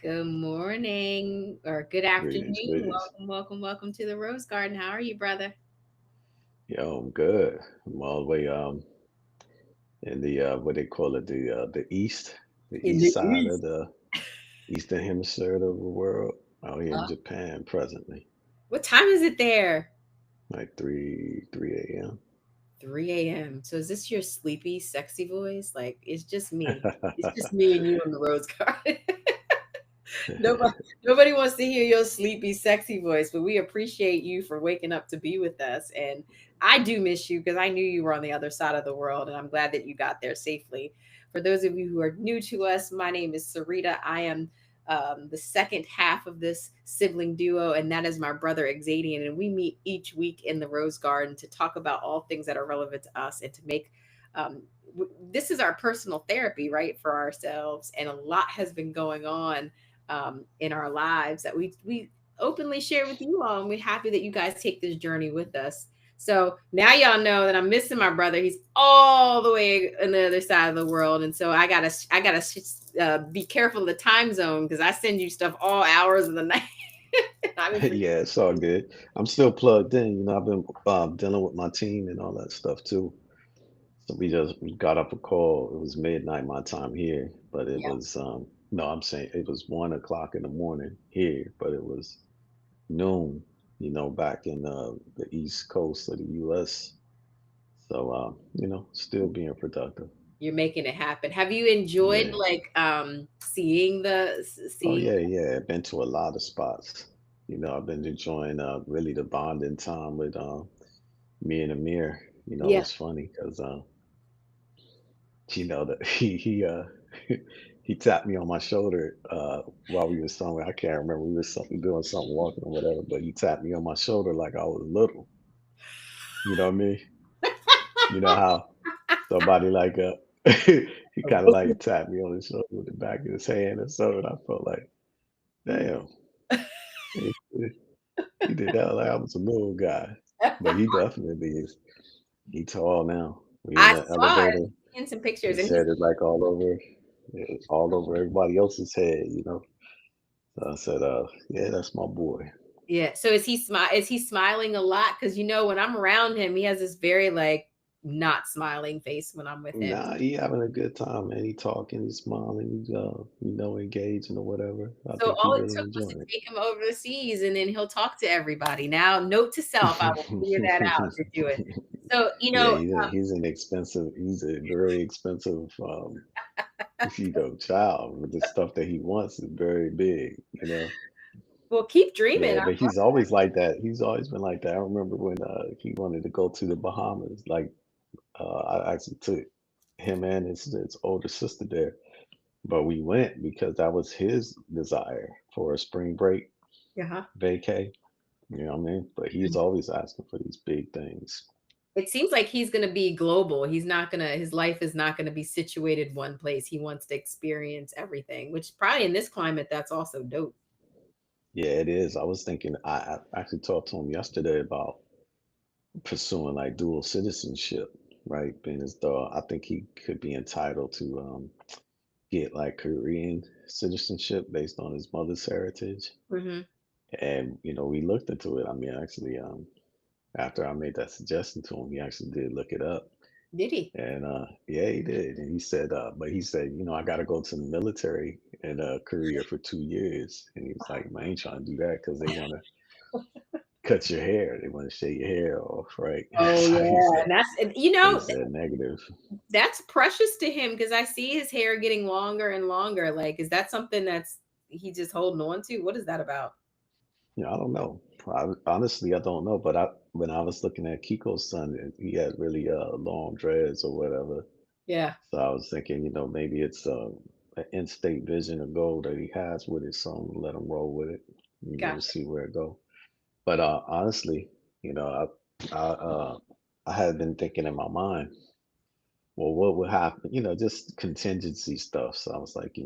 Good morning or good Greetings, afternoon. greetings. Welcome to the Rose Garden. How are you, brother? Yo, I'm good. I'm all the way in the what they call it, the the In east the side of east. the eastern hemisphere of the world. Out here in Uh, Japan presently, what time is it there? like three a.m. 3 a.m. So is this your sleepy, sexy voice? Like it's just me. It's just me and you in the Rose Garden. nobody, nobody wants to hear your sleepy, sexy voice, but we appreciate you for waking up to be with us. And I do miss you because I knew you were on the other side of the world, and I'm glad that you got there safely. For those of you who are new to us, my name is Sarita. I am the second half of this sibling duo, and that is my brother Xadian. And we meet each week in the Rose Garden to talk about all things that are relevant to us and to make this is our personal therapy, right, for ourselves. And a lot has been going on in our lives that we openly share with you all, and we're happy that you guys take this journey with us. So now y'all know that I'm missing my brother. He's all the way on the other side of the world, and so I gotta be careful of the time zone because I send you stuff all hours of the night. I mean, Yeah, it's all good. I'm still plugged in. I've been dealing with my team and all that stuff too. So we got up a call. It was midnight my time here, but it yeah. was no, I'm saying it was 1 o'clock in the morning here, but it was noon, back in the East Coast of the U.S. So, still being productive. You're making it happen. Have you enjoyed Yeah. like seeing Oh, seeing? yeah, yeah. I've been to a lot of spots. I've been enjoying really the bonding time with me and Amir. Yeah. It's funny because that he he tapped me on my shoulder while we were somewhere. I can't remember. We were doing something, walking or whatever. But he tapped me on my shoulder like I was little. You know what I mean? You know how somebody like he kind of like tapped me on the shoulder with the back of his hand or so, and I felt like, damn, he, he did that like I was a little guy, but he definitely is. He tall now. We in I the saw it elevator. in some pictures, His and he's head is like all over everybody else's head. So I said, yeah, that's my boy. yeah. So is he smiling a lot? Because when I'm around him, he has this very like not smiling face when I'm with him. Nah, he having a good time, man. He talking, he smiling, he's engaging or whatever. I So think he all it really took was to enjoying take him overseas, and then he'll talk to everybody. Now, note to self: I will figure that out it. to do it. So Yeah, he's a very expensive child. But the stuff that he wants is very big. well, keep dreaming. Yeah, but he's always like that. He's always been like that. I remember when he wanted to go to the Bahamas. Like I actually took him and his older sister there, but we went because that was his desire for a spring break Uh-huh. vacay. You know what I mean? But he's always asking for these big things. It seems like he's going to be global. He's not going to, his life is not going to be situated one place. He wants to experience everything, which probably in this climate, that's also dope. Yeah, it is. I was thinking. I actually talked to him yesterday about pursuing like dual citizenship, right? Being as though I think he could be entitled to get like Korean citizenship based on his mother's heritage. Hmm. And we looked into it. I mean, actually, after I made that suggestion to him, he actually did look it up. Did he? And yeah, he did. And he said, but he said, I got to go to the military in Korea for 2 years. And he was like, man, I ain't trying to do that because they want to cut your hair. They want to shave your hair off, right? Oh So he yeah, said, and he said negative. that's precious to him because I see his hair getting longer and longer. Like, is that something that's he just holding on to? What is that about? I don't know. Honestly, I don't know. But when I was looking at Kiko's son, he had really long dreads or whatever. Yeah, So I was thinking, maybe it's an in-state vision or goal that he has with it. So I'm gonna let him roll with it. We'll gotcha. see where it go. But honestly, you know, I had been thinking in my mind, well, what would happen? Just contingency stuff. So I was like,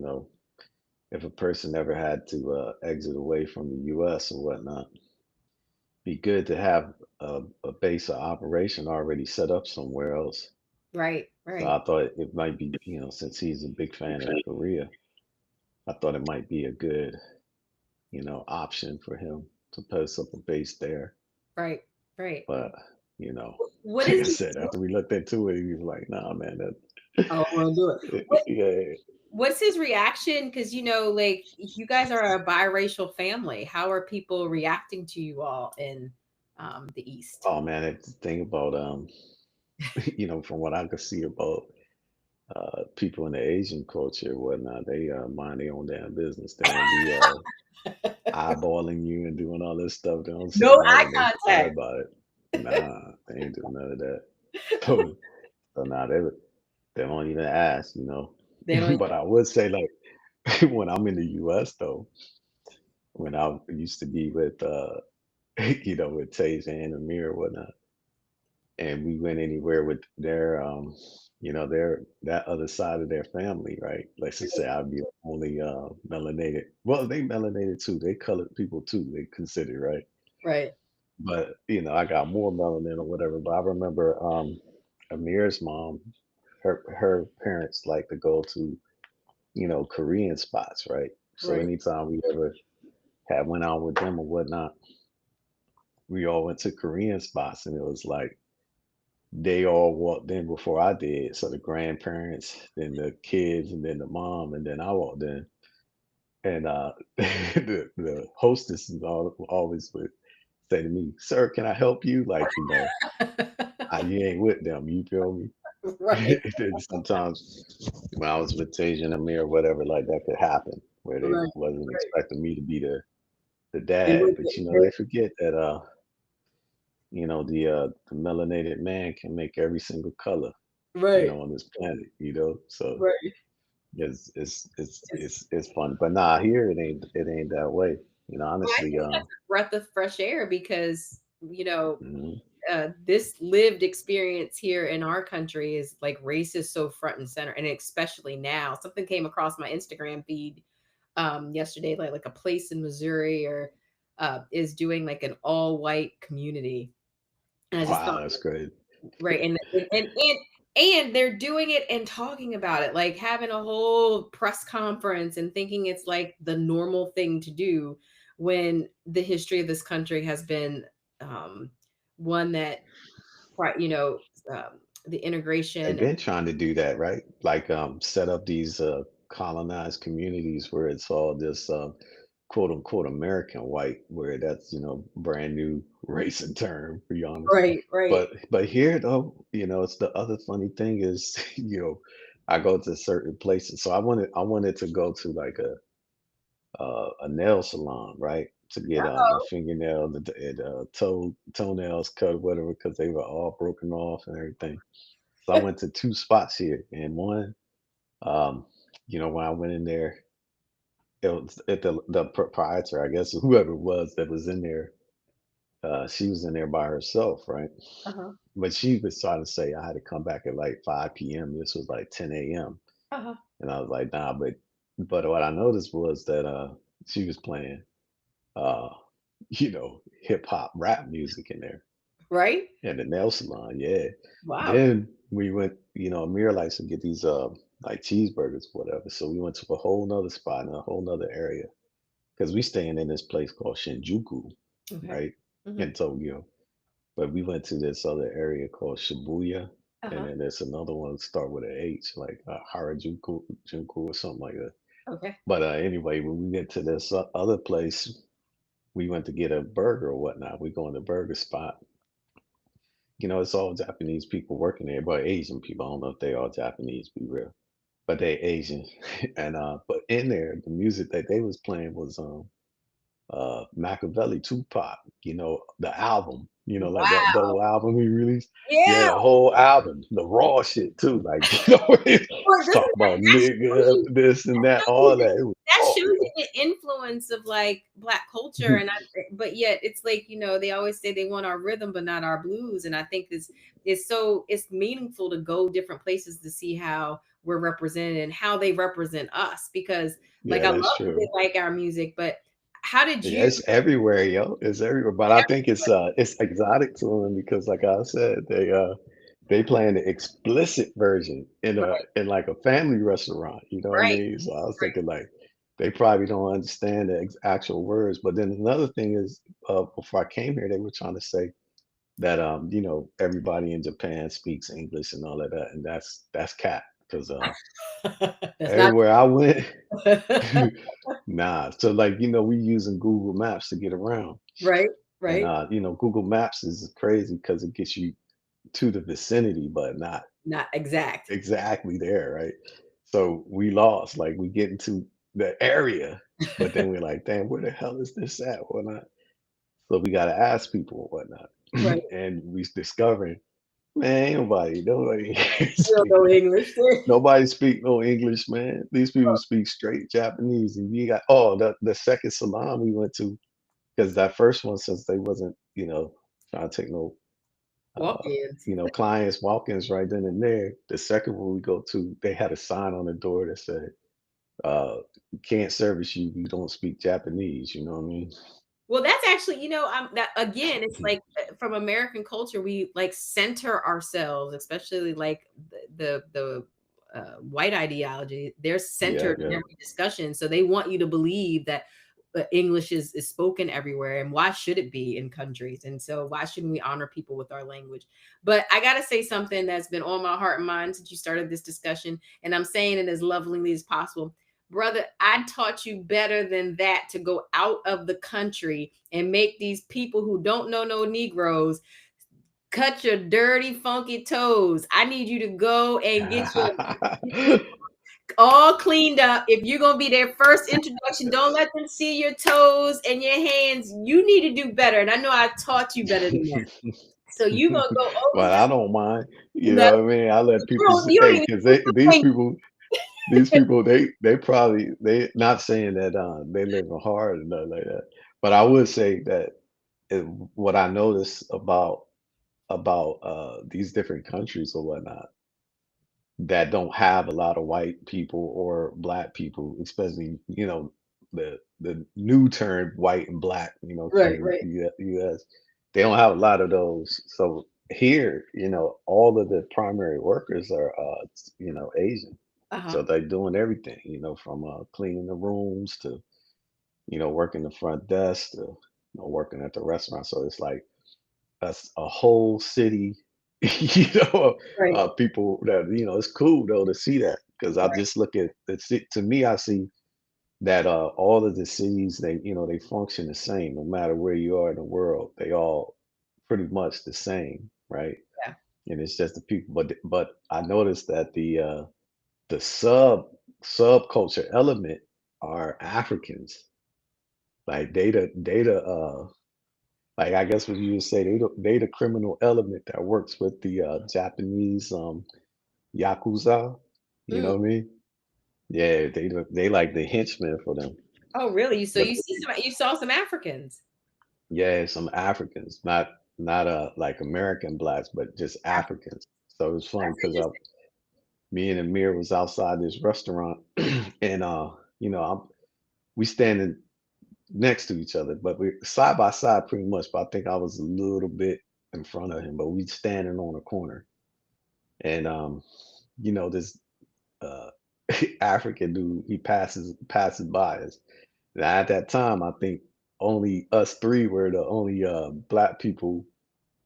if a person ever had to exit away from the U.S. or whatnot, be good to have a base of operation already set up somewhere else. Right, So right. I thought it might be, since he's a big fan of Korea, I thought it might be a good, option for him to post up a base there. Right, right. But, you know, What like is I it? said, after we looked into it, he was like, nah, man, Oh, we'll do it. What yeah. what's his reaction? Because like you guys are a biracial family. How are people reacting to you all in the East? Oh man, it's the thing about from what I could see about people in the Asian culture and whatnot, they mind their own damn business. They don't be eyeballing you and doing all this stuff. They don't say No eye nothing. They quiet contact. about it. Nah, they ain't doing none of that. So, so nah, they don't even ask. They don't. But I would say like when I'm in the US though, when I used to be with with Tasia and Amir and whatnot, and we went anywhere with their that other side of their family, right? Let's just say I'd be the only melanated. Well, they melanated too. They colored people too. They consider right, Right. but I got more melanin or whatever. But I remember Amir's mom, her parents like to go to Korean spots, right? So Right. anytime we ever had went out with them or whatnot, we all went to Korean spots, and it was like they all walked in before I did. So the grandparents, then the kids, and then the mom, and then I walked in. And the hostess is always would say to me, "Sir, can I help you?" Like, you ain't with them. You feel me? Right. Then sometimes when I was with Tasia and Amir or whatever, like that could happen where they Right. wasn't Right. expecting me to be the They dad. would But get they forget that the melanated man can make every single color, right. on this planet. So Right. it's fun. But nah, here it ain't that way. Well, I Honestly, think that's a breath of fresh air because, mhm. this lived experience here in our country is like race is so front and center. And especially now, something came across my Instagram feed yesterday, like a place in Missouri or is doing like an all white community. And I just thought, Wow, that's great. right, and they're doing it and talking about it, like having a whole press conference and thinking it's like the normal thing to do when the history of this country has been um, one that, right, the They've integration. been trying to do that, right? Like set up these colonized communities where it's all this quote unquote American white, where that's brand new race and term, to be honest. Right, right. But here though, it's the other funny thing is, I go to certain places. So I wanted to go to like a nail salon, right? To get my fingernail and toenails cut, whatever, because they were all broken off and everything. So I went to two spots here, and one, um, when I went in there, it was at the proprietor, I guess, whoever it was that was in there. She was in there by herself, right? Uh-huh. But she was trying to say I had to come back at like 5 p.m. This was like 10 a.m. Uh-huh. And I was like, nah, but what I noticed was that she was playing uh, hip hop rap music in there Right. in the nail salon, yeah. Wow. Then we went, Amir likes to get these like cheeseburgers, whatever. So we went to a whole nother spot in a whole nother area because we staying in this place called Shinjuku, Okay. right? Hmm. In Tokyo. But we went to this other area called Shibuya, and Uh-huh. then there's another one start with an H, like Junku or something like that. Okay. But anyway, when we get to this other place, we went to get a burger or whatnot. We go in the burger spot. It's all Japanese people working there, but Asian people. I don't know if they all Japanese, be real, but they Asian. And but in there, the music that they was playing was Machiavelli Tupac, the album, like that Wow. double album he released. Yeah, Yeah. the whole album, the raw shit too. Like, Well, it's doesn't talk about that shows nigga, you this and that, shows all you that. It was that raw, shows you the influence of like black culture and but yet it's like, they always say they want our rhythm but not our blues. And I think it's meaningful to go different places to see how we're represented and how they represent us because like Yeah, I that's love that true. they like our music, but how did Yeah, you it's everywhere, yo. It's everywhere. But I think it's exotic to them because like I said, they playing the explicit version in right, like a family restaurant, you know what I right, mean? So I was thinking like, they probably don't understand the actual words. But then another thing is, before I came here, they were trying to say that everybody in Japan speaks English and all of that, and that's cat because That's not everywhere I went, true. nah. So like we using Google Maps to get around, Right, and right. Google Maps is crazy because it gets you to the vicinity, but not Not exact. exactly there, right? So we lost, like we get into the area, but then we're like, damn, where the hell is this at? Whatnot. So we gotta ask people or whatnot. Right. And we discovering, man, ain't nobody You don't speak know English. nobody speak no English, man. These people speak straight Japanese. And you got the second salon we went to, because that first one, since they wasn't, trying to take no uh, Walk-ins. clients walk-ins right then and there. The second one we go to, they had a sign on the door that said, can't service you if you don't speak Japanese, you know what I mean? Well, that's actually, that again, it's like from American culture, we like center ourselves, especially like white ideology. They're Yeah, centered in yeah. every discussion, so they want you to believe that English is spoken everywhere, and why should it be in countries? And so, why shouldn't we honor people with our language? But I got to say something that's been on my heart and mind since you started this discussion, and I'm saying it as lovingly as possible. Brother, I taught you better than that to go out of the country and make these people who don't know no Negroes cut your dirty, funky toes. I need you to go and get your all cleaned up. If you're gonna be their first introduction, don't let them see your toes and your hands. You need to do better. And I know I taught you better than that. So you gonna go over Well, I don't mind. You there. No, know what I mean? I let people you don't say even because speak these the people they probably they not saying that they living hard and nothing like that. But I would say that it, what I notice about these different countries or whatnot that don't have a lot of white people or black people, especially the new term white and black, right, from right. U.S. They don't have a lot of those. So here, all of the primary workers are Asian. Uh-huh. So they're doing everything, from cleaning the rooms to working the front desk to working at the restaurant. So it's like a whole city, Right, people that it's cool though to see that because I right. just look at to me I see that all of the cities they function the same no matter where you are in the world. They all pretty much the same, right? Yeah. And it's just the people. But I noticed that the subculture element are Africans. Like like I guess what you would say, they the criminal element that works with the Japanese yakuza. You Mm. know what I mean? Yeah, they like the henchmen for them. Oh, really? So But you saw some Africans. yeah, some Africans, not like American blacks, but just Africans. So it was funny That's because interesting. me and Amir was outside this restaurant, and we standing next to each other, but we side by side pretty much. But I think I was a little bit in front of him, but we standing on a corner. And this uh African dude, he passes by us. Now at that time, I think only us three were the only black people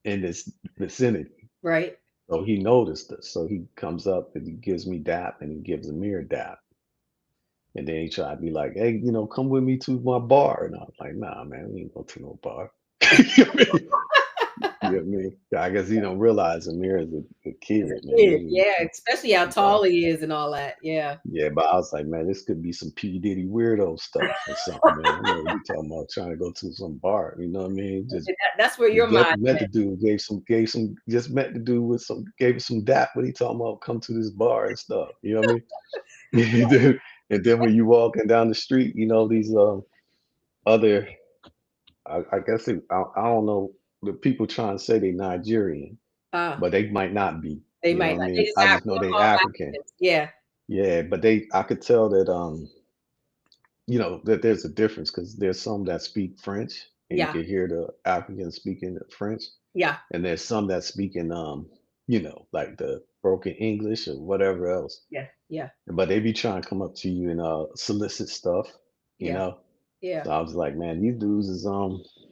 in this vicinity. Right. So he noticed us. So he comes up and he gives me dap and he gives Amir dap. And then he tried to be like, hey, come with me to my bar. And I was like, nah, man, we ain't go to no bar. You know what I mean? You know what I mean? I guess he don't realize Amir is a As a kid, man. kid, yeah, especially how But tall he is and all that. Yeah. yeah, but I was like, man, this could be some P. Diddy weirdo stuff or something, man. You talking about trying to go to some bar, you know what I mean? Just That's where your just mind met went. the dude, just met the dude with gave him some dap, but he talking about come to this bar and stuff. You know what I mean? And then when you walking down the street, these other, I guess I don't know, the people trying to say they Nigerian, Uh, but they might not be. they You know might what I not. They mean? just I have just know more they called African. Africans. Yeah. Yeah, but I could tell that that there's a difference because there's some that speak French and you Yeah. can hear the Africans speaking French, Yeah. and there's some that speak in like the broken English or whatever else. Yeah. Yeah. But they be trying to come up to you and solicit stuff, you Yeah. know. Yeah. So I was like, man, these dudes is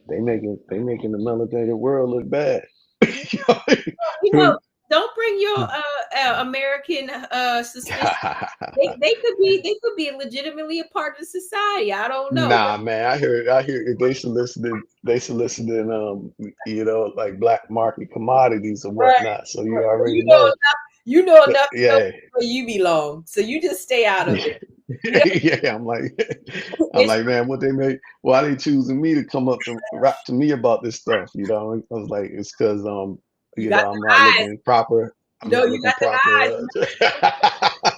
they making the melanated world look bad. You You know? know, don't bring your American suspicion. They could be legitimately a part of the society. I don't know. Nah, man, I hear they solicited like black market commodities or Right, whatnot. So right. you Well, already know. you know enough to know Yeah. where you belong. So you just stay out of it. You know, Yeah, I'm like, I'm it's like, man, what they make? Why they choosing me to come up to rap to me about this stuff? I was like, it's because you got I'm the not eyes. looking proper. I'm not You looking got the eyes. proper.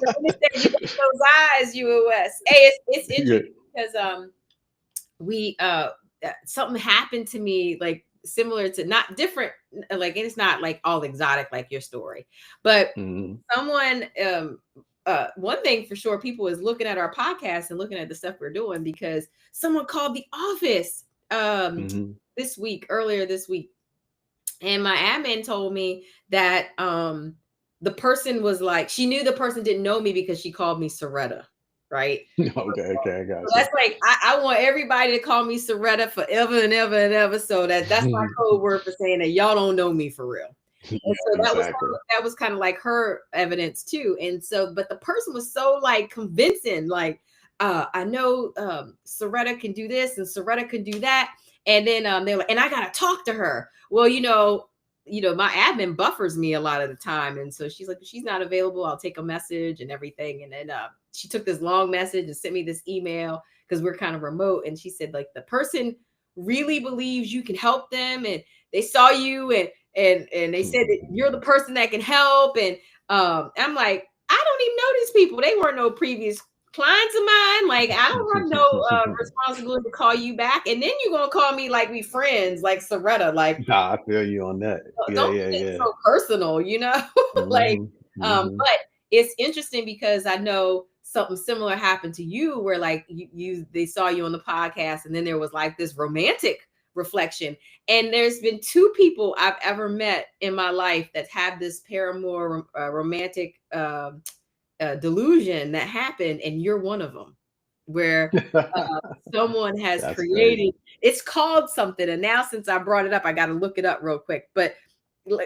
You understand? You got those eyes, US. Hey, it's Yeah. interesting because we something happened to me like similar to not different like it's not like all exotic like your story, but Hmm. someone one thing for sure, people is looking at our podcast and looking at the stuff we're doing because someone called the office Hmm. earlier this week, and my admin told me that the person was like, she knew the person didn't know me because she called me Soretta, right? Okay, okay, I got So that's like I want everybody to call me Soretta forever and ever and ever. So that's my you. code word for saying that y'all don't know me for real. And so Exactly. that was kind of like her evidence too. And so, but the person was so like convincing, like, I know Soretta can do this and Soretta can do that. And then they're like, and I gotta talk to her. Well, my admin buffers me a lot of the time. And so she's like, if she's not available, I'll take a message and everything. And then she took this long message and sent me this email because we're kind of remote. And she said, like, the person really believes you can help them, and they saw you and they said that you're the person that can help. And I'm like, I don't even know these people. They weren't no previous clients of mine. Like, I don't have no responsibility to call you back. And then you're gonna call me like we friends, like Soretta. Like, Nah, I feel you on that. Yeah, don't yeah, get yeah. so personal, you know? Like, Hmm. Hmm. but it's interesting because I know something similar happened to you where like they saw you on the podcast and then there was like this romantic reflection. And there's been two people I've ever met in my life that have this paramour romantic delusion that happened, and you're one of them, where someone has That's crazy. created, it's called something. And now since I brought it up, I got to look it up real quick. But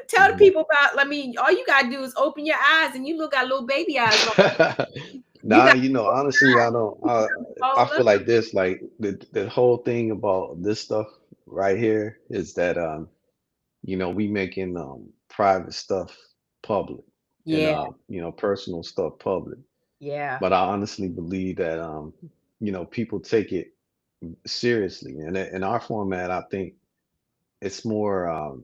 tell the Mhm. people about, I mean, all you got to do is open your eyes and you look at little baby eyes. Like, you Nah, got honestly, I don't. to I fall in feel love. like this, like the whole thing about this stuff right here is that we making private stuff public and Yeah. personal stuff public. Yeah. But I honestly believe that people take it seriously, and in our format, I think it's more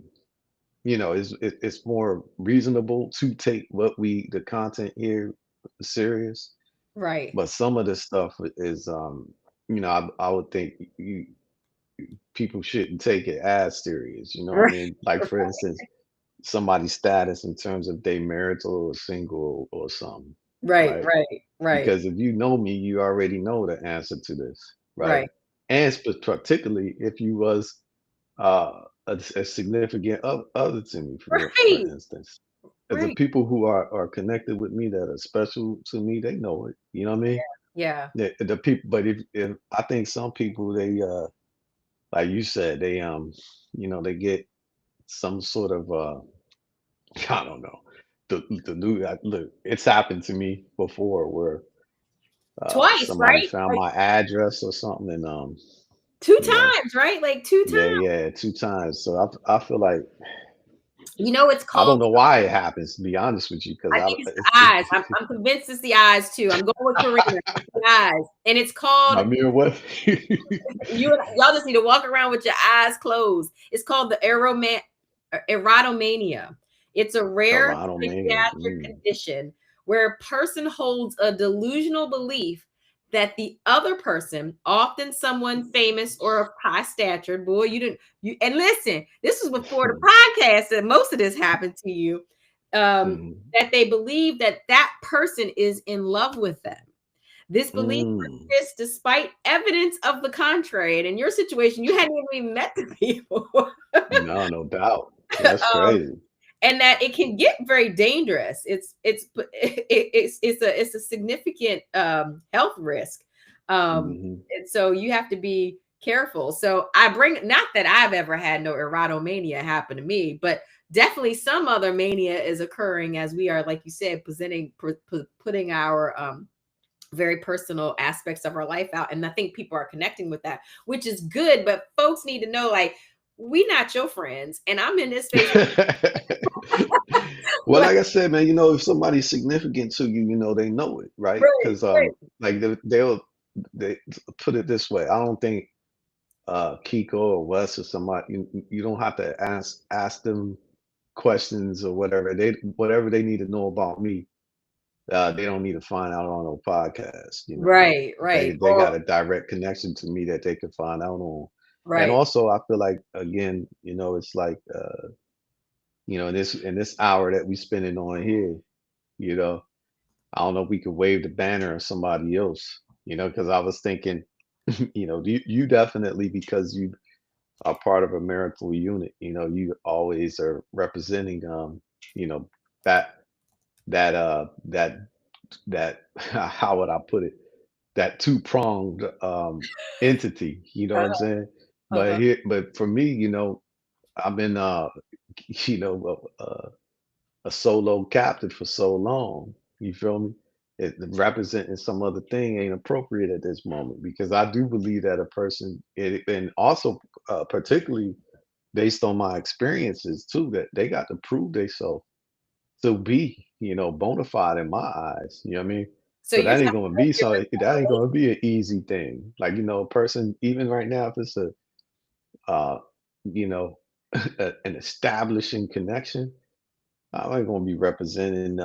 it's more reasonable to take the content here serious. Right. But some of this stuff is, I would think people shouldn't take it as serious. You know what I Right. mean? Like for instance, somebody's status in terms of they marital or single or something, Right. right? Right. Right. Because if you know me, you already know the answer to this, right? Right. And particularly if you was uh, a significant other to me, for Right. instance. Because the Right. people who are connected with me that are special to me, they know it. You know what I mean? Yeah. The people, but if I think some people they like you said they get some sort of I don't know the new look. It's happened to me before where Twice, somebody right? found Like my address or something and two you know times, right? Like two yeah, times. yeah, two times. So I feel like It's I don't called, know why it happens, to be honest with you, because I think it's the eyes. I'm convinced it's the eyes too. I'm going with Karina. It's the eyes. And it's called, I mean, what? y'all just need to walk around with your eyes closed. It's called the erotomania. It's a rare Erotomania. psychiatric condition where a person holds a delusional belief that the other person, often someone famous or of high stature, boy, and listen, this was before the podcast that most of this happened to you, Mhm. that they believe that that person is in love with them. This belief Mm. persists despite evidence of the contrary. And in your situation, you hadn't even met the people. No, no doubt. That's um, crazy. and that it can get very dangerous. It's a significant health risk, Hmm. and so you have to be careful. So I bring, not that I've ever had no erotomania happen to me, but definitely some other mania is occurring as we are, like you said, putting our very personal aspects of our life out. And I think people are connecting with that, which is good. But folks need to know, like, we not your friends. And I'm in this space. Well, Like, like I said, man, if somebody's significant to you, they know it, right? right, Because right. like they put it this way. I don't think Kiko or Wes or somebody, you don't have to ask them questions or whatever they need to know about me. They don't need to find out on a podcast. Right, They right. they got a direct connection to me that they can find out on. And Right. also, I feel like again, it's like in this hour that we spending on here, you know, I don't know if we could wave the banner of somebody else, because I was thinking, you definitely, because you are part of a marital unit, you always are representing, you know, that that how would I put it? That two-pronged entity, you know what I'm Uh-huh, saying? uh-huh. But for me, I've been you know, a solo captive for so long. You feel me? Representing some other thing ain't appropriate at this moment because I do believe that a person, and also particularly based on my experiences too, that they got to prove themselves to be, bona fide in my eyes. You know what I mean? So So you're that ain't talking gonna about be so different that ain't relations. gonna be an easy thing. Like, a person, even right now, if it's uh, you know, an establishing connection, I ain't gonna be representing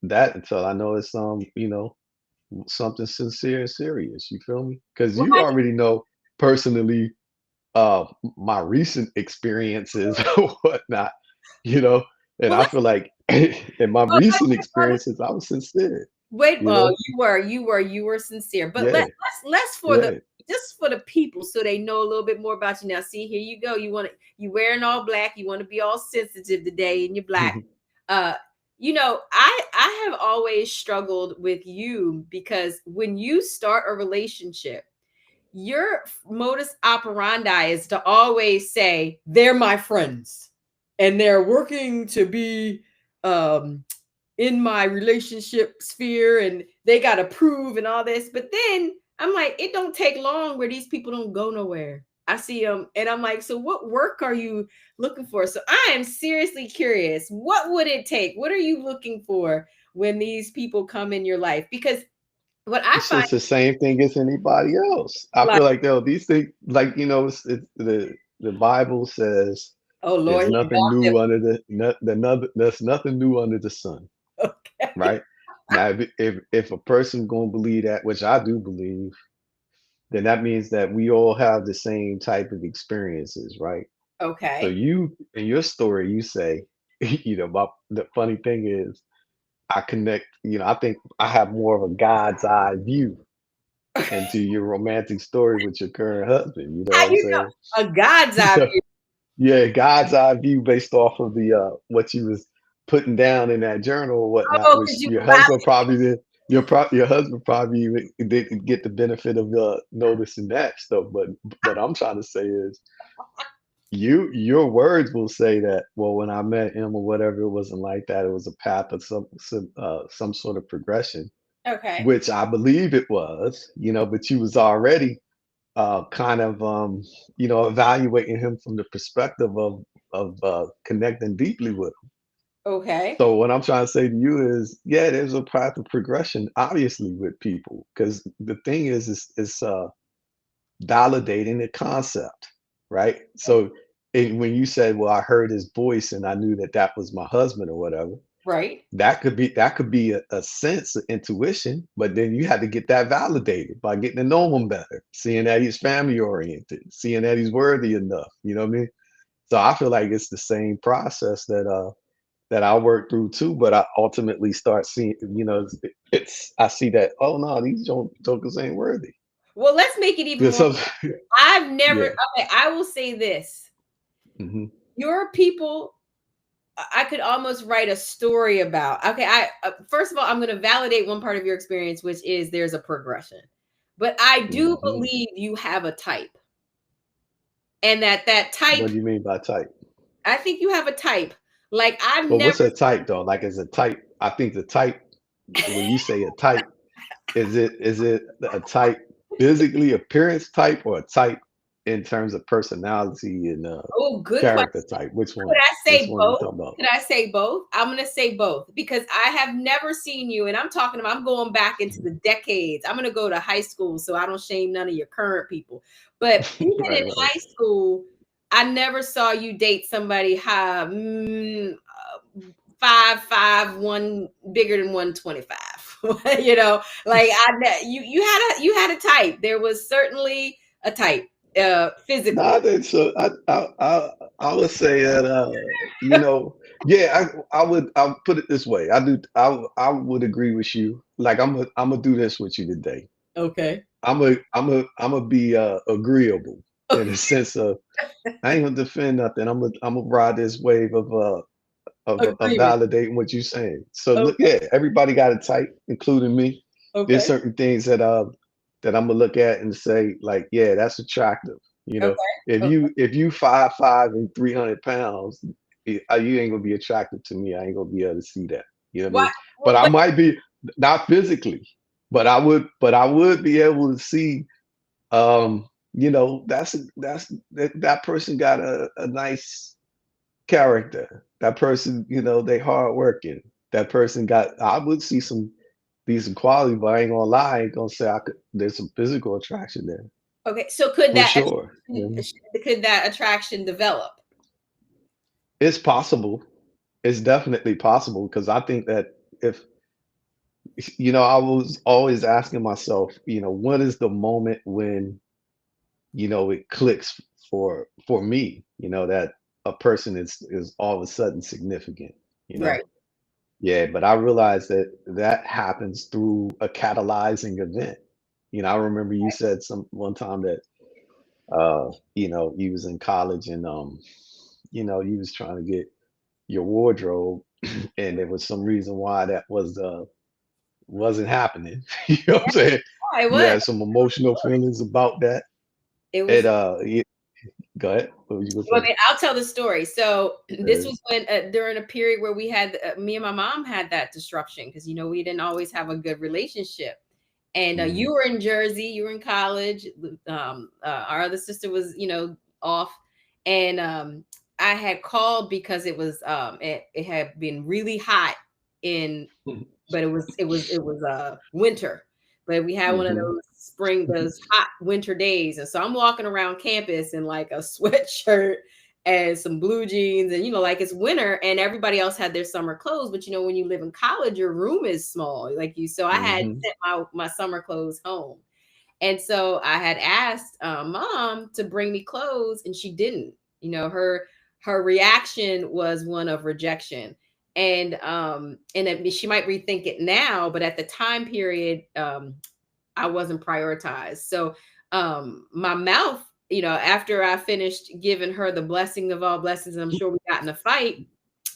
that until I know it's something sincere and serious. You feel me? Because Well, you already know personally my recent experiences or whatnot, you know, and well, I let's feel like in my well, recent experiences, I was sincere, wait. you know? You were sincere. But Yeah, let's for the, yeah. just for the people, so they know a little bit more about you. Now, see, here you go. You wearing all black. You want to be all sensitive today, and you're black. Uh, I have always struggled with you because when you start a relationship, your modus operandi is to always say they're my friends and they're working to be um in my relationship sphere and they got to prove and all this. But then I'm like, it don't take long where these people don't go nowhere. I see them and I'm like, so what work are you looking for? So I am seriously curious. What would it take? What are you looking for when these people come in your life? Because what I It's find, just the same thing as anybody else. I like, feel like these things, like the Bible says, oh Lord, there's he nothing walked new under there's nothing new under the sun, it. Okay. right? Now, if a person gonna believe that, which I do believe, then that means that we all have the same type of experiences, right? So Okay. you, in your story, you say, the funny thing is, I connect, I think I have more of a God's eye view into your romantic story with your current husband. You know How what I'm you saying? know? A God's eye view. Yeah, God's eye view based off of the what you was putting down in that journal or whatnot, Oh, which because you your allowed. husband probably did. Your husband probably even didn't get the benefit of noticing that stuff. But I'm trying to say is your words will say that, well, when I met him or whatever, it wasn't like that. It was a path of some sort of progression, Okay. which I believe it was, but you was already kind of evaluating him from the perspective of connecting deeply with him. Okay. So what I'm trying to say to you is, yeah, there's a path of progression, obviously, with people, because the thing is validating the concept, right? So when you said, well, I heard his voice and I knew that that was my husband or whatever, Right. that could be a sense of intuition, but then you had to get that validated by getting to know him better, seeing that he's family oriented, seeing that he's worthy enough. You know what I mean? So I feel like it's the same process that I work through too, but I ultimately start seeing, it's I see that, oh no, these jokers ain't worthy. Well, let's make it even Because more. some, I've never. yeah, Okay, I will say this: hmm your people I could almost write a story about. Okay, I first of all, I'm going to validate one part of your experience, which is there's a progression. But I do Hmm. believe you have a type, and that type. What do you mean by type? I think you have a type. Like I've But never. what's a type though? Like, is a type? I think the type. When you say a type, is it a type physically appearance type or a type in terms of personality and Oh, good character question. type? Which Could one? I Which say one you both? talking about? Could I say both? I'm going to say both because I have never seen you, and I'm talking about, I'm going back into the decades. I'm going to go to high school so I don't shame none of your current people. But even in Right, right. high school, I never saw you date somebody high, 5'5", bigger than 125. Like you had a type. There was certainly a type, physically. No, I think so. I would say that you know, yeah, I'll put it this way. I would agree with you. Like I'm gonna do this with you today. Okay. I'm gonna be agreeable in the sense of I ain't gonna defend nothing. I'm gonna ride this wave of Agreement. validating what you're saying. So look, Okay. yeah, everybody got a type, including me. There's Okay. certain things that I'm gonna look at and say, like, yeah, that's attractive. You know, Okay. if Okay. you 5'5" and 300 pounds, you ain't gonna be attractive to me. I ain't gonna be able to see that. You know what I Why? mean? But I But might be not physically, but I would be able to see that person got a nice character. That person, they hardworking. That person got. I would see some decent quality, but I ain't gonna lie. I ain't gonna say I could. There's some physical attraction there okay. So could for that sure. You know? attraction develop? It's possible. It's definitely possible because I think that if I was always asking myself, what is the moment when it clicks for me, that a person is all of a sudden significant, you know? Right. Yeah, but I realized that that happens through a catalyzing event. I remember you said some one time that you was in college and you was trying to get your wardrobe and there was some reason why that wasn't happening. You know what I'm saying? Oh, it You was. had some emotional feelings about that. It And was. go ahead. What was you Well, I gonna mean, I'll tell the story. So this say? was when during a period where we had me and my mom had that disruption because we didn't always have a good relationship. And Mhm. you were in Jersey, you were in college. Our other sister was, off, and I had called because it had been really hot in, but it was winter, but we had one of Mhm. those those hot winter days, and so I'm walking around campus in like a sweatshirt and some blue jeans, and like it's winter, and everybody else had their summer clothes, but when you live in college, your room is small, like you. So I had Mhm. sent my summer clothes home, and so I had asked mom to bring me clothes, and she didn't. Her reaction was one of rejection. And she might rethink it now, but at the time period, I wasn't prioritized. So my mouth, after I finished giving her the blessing of all blessings, and I'm sure we got in a fight,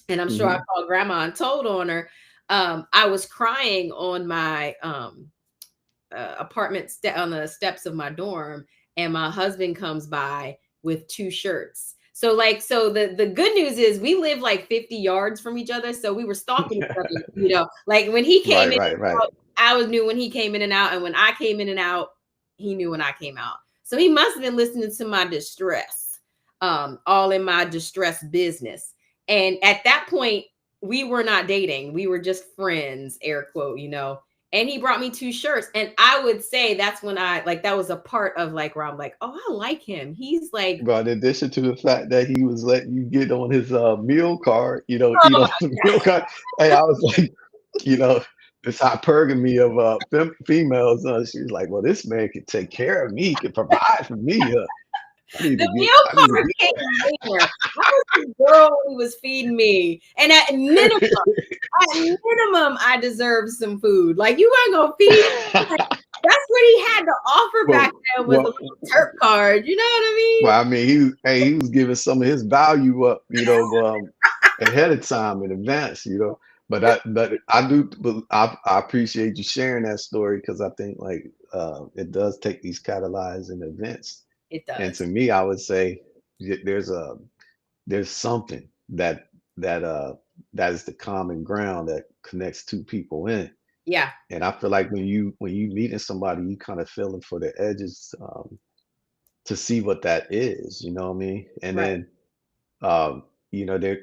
and I'm sure I Mhm. called grandma and told on her. I was crying on my apartment on the steps of my dorm, and my husband comes by with two shirts. So the good news is we live like 50 yards from each other, so we were stalking each other, like when he came Right, in right, and right. out, I was knew when he came in and out, and when I came in and out, he knew when I came out. So he must have been listening to my distress, all in my distress business. And at that point, we were not dating, we were just friends, air quote. And he brought me two shirts, and I would say that's when I like that was a part of like where I'm like, oh, I like him, he's like, But in addition to the fact that he was letting you get on his meal card, eat oh off the meal card. Hey, I was like, you know, this hypergamy of females. She's like, well, this man can take care of me, he can provide for me. the meal I need to card get came later. I was the girl who was feeding me, and at minimum, I deserved some food. Like you ain't gonna feed me. That's what he had to offer back Well, then was a well, little Turk card. You know what I mean? I mean, he was giving some of his value up, ahead of time in advance, But I do, but I appreciate you sharing that story because I think like it does take these catalyzing events, It and to does. me, I would say there's something that that is the common ground that connects two people in. Yeah. And I feel like when you meeting somebody, you kind of feeling for the edges, to see what that is, you know what I mean? And Right. then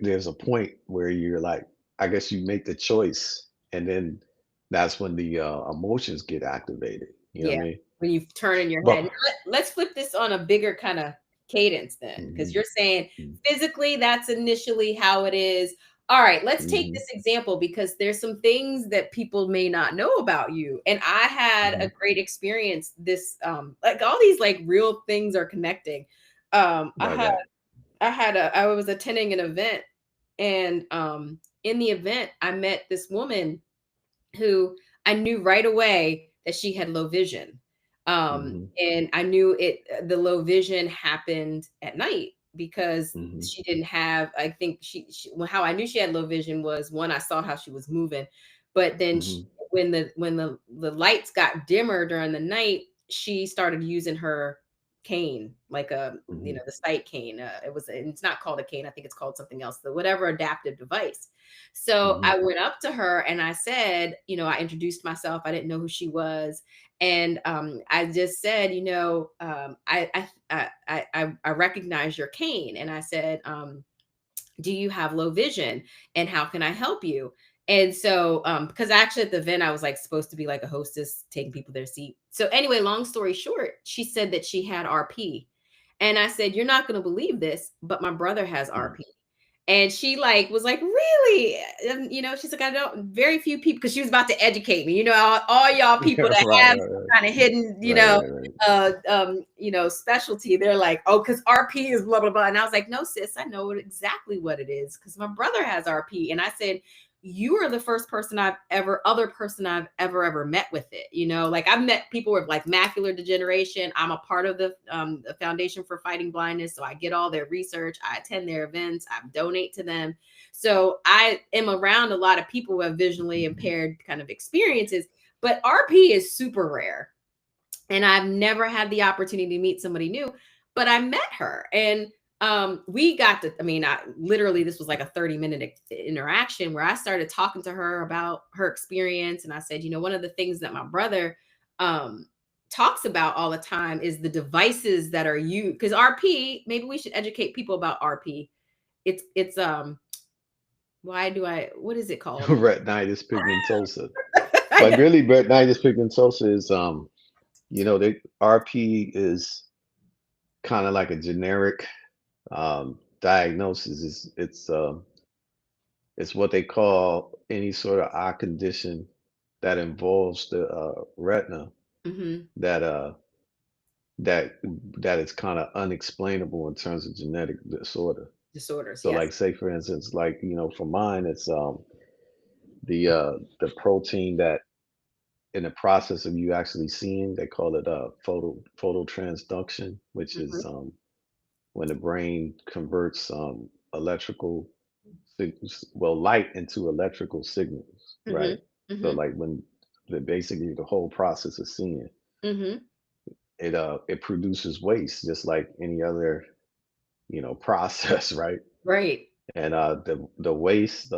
there's a point where you're like, I guess you make the choice, and then that's when the emotions get activated. You know Yeah. what I mean? When you turn in your head. But Let's flip this on a bigger kind of cadence then, because mhm, you're saying mhm, physically that's initially how it is. All right, let's take mhm, this example because there's some things that people may not know about you. And I had a mhm. great experience this like all these like real things are connecting. Um I Right, had right. I was attending an event and in the event I met this woman who I knew right away that she had low vision. Mhm, And I knew the low vision happened at night because mhm, she didn't have, I think well, how I knew she had low vision was one, I saw how she was moving, but then mhm, when the lights got dimmer during the night, she started using her cane, like mhm, the sight cane. It's not called a cane. I think it's called something else, the whatever adaptive device. So mhm, I went up to her and I said, I introduced myself. I didn't know who she was. And I just said, I recognize your cane. And I said, do you have low vision? And how can I help you? And so, because actually at the event, I was like supposed to be like a hostess, taking people their seat. So anyway, long story short, she said that she had RP. And I said, you're not going to believe this, but my brother has mhm. RP. And she like was like, really? And she's like, I don't very few people because she was about to educate me. All y'all people that Right, have right, some right, kind of hidden, right, right, right. specialty. They're like, oh, because RP is blah blah blah. And I was like, no, sis, I know exactly what it is because my brother has RP. And I said, you are the first person other person I've ever met with it. Like I've met people with like macular degeneration. I'm a part of the Foundation for Fighting Blindness. So I get all their research. I attend their events. I donate to them. So I am around a lot of people who have visually impaired kind of experiences, but RP is super rare. And I've never had the opportunity to meet somebody new, but I met her and we got to, I mean, I literally, this was like a 30-minute interaction where I started talking to her about her experience. And I said, one of the things that my brother um, talks about all the time is the devices that are used. Because RP, maybe we should educate people about RP. It's what is it called? Retinitis pigmentosa. I But know. really, retinitis pigmentosa is, the RP is kind of like a generic diagnosis. It's what they call any sort of eye condition that involves the retina Hmm. that that that is kind of unexplainable in terms of genetic disorder. Disorders, So, yes. like, say for instance, like for mine, it's the protein that in the process of you actually seeing, they call it phototransduction, which is Hmm. when the brain converts light into electrical signals, Hmm. right? So Hmm. like when basically the whole process of seeing, Hmm. it produces waste just like any other process, right? Right. And the waste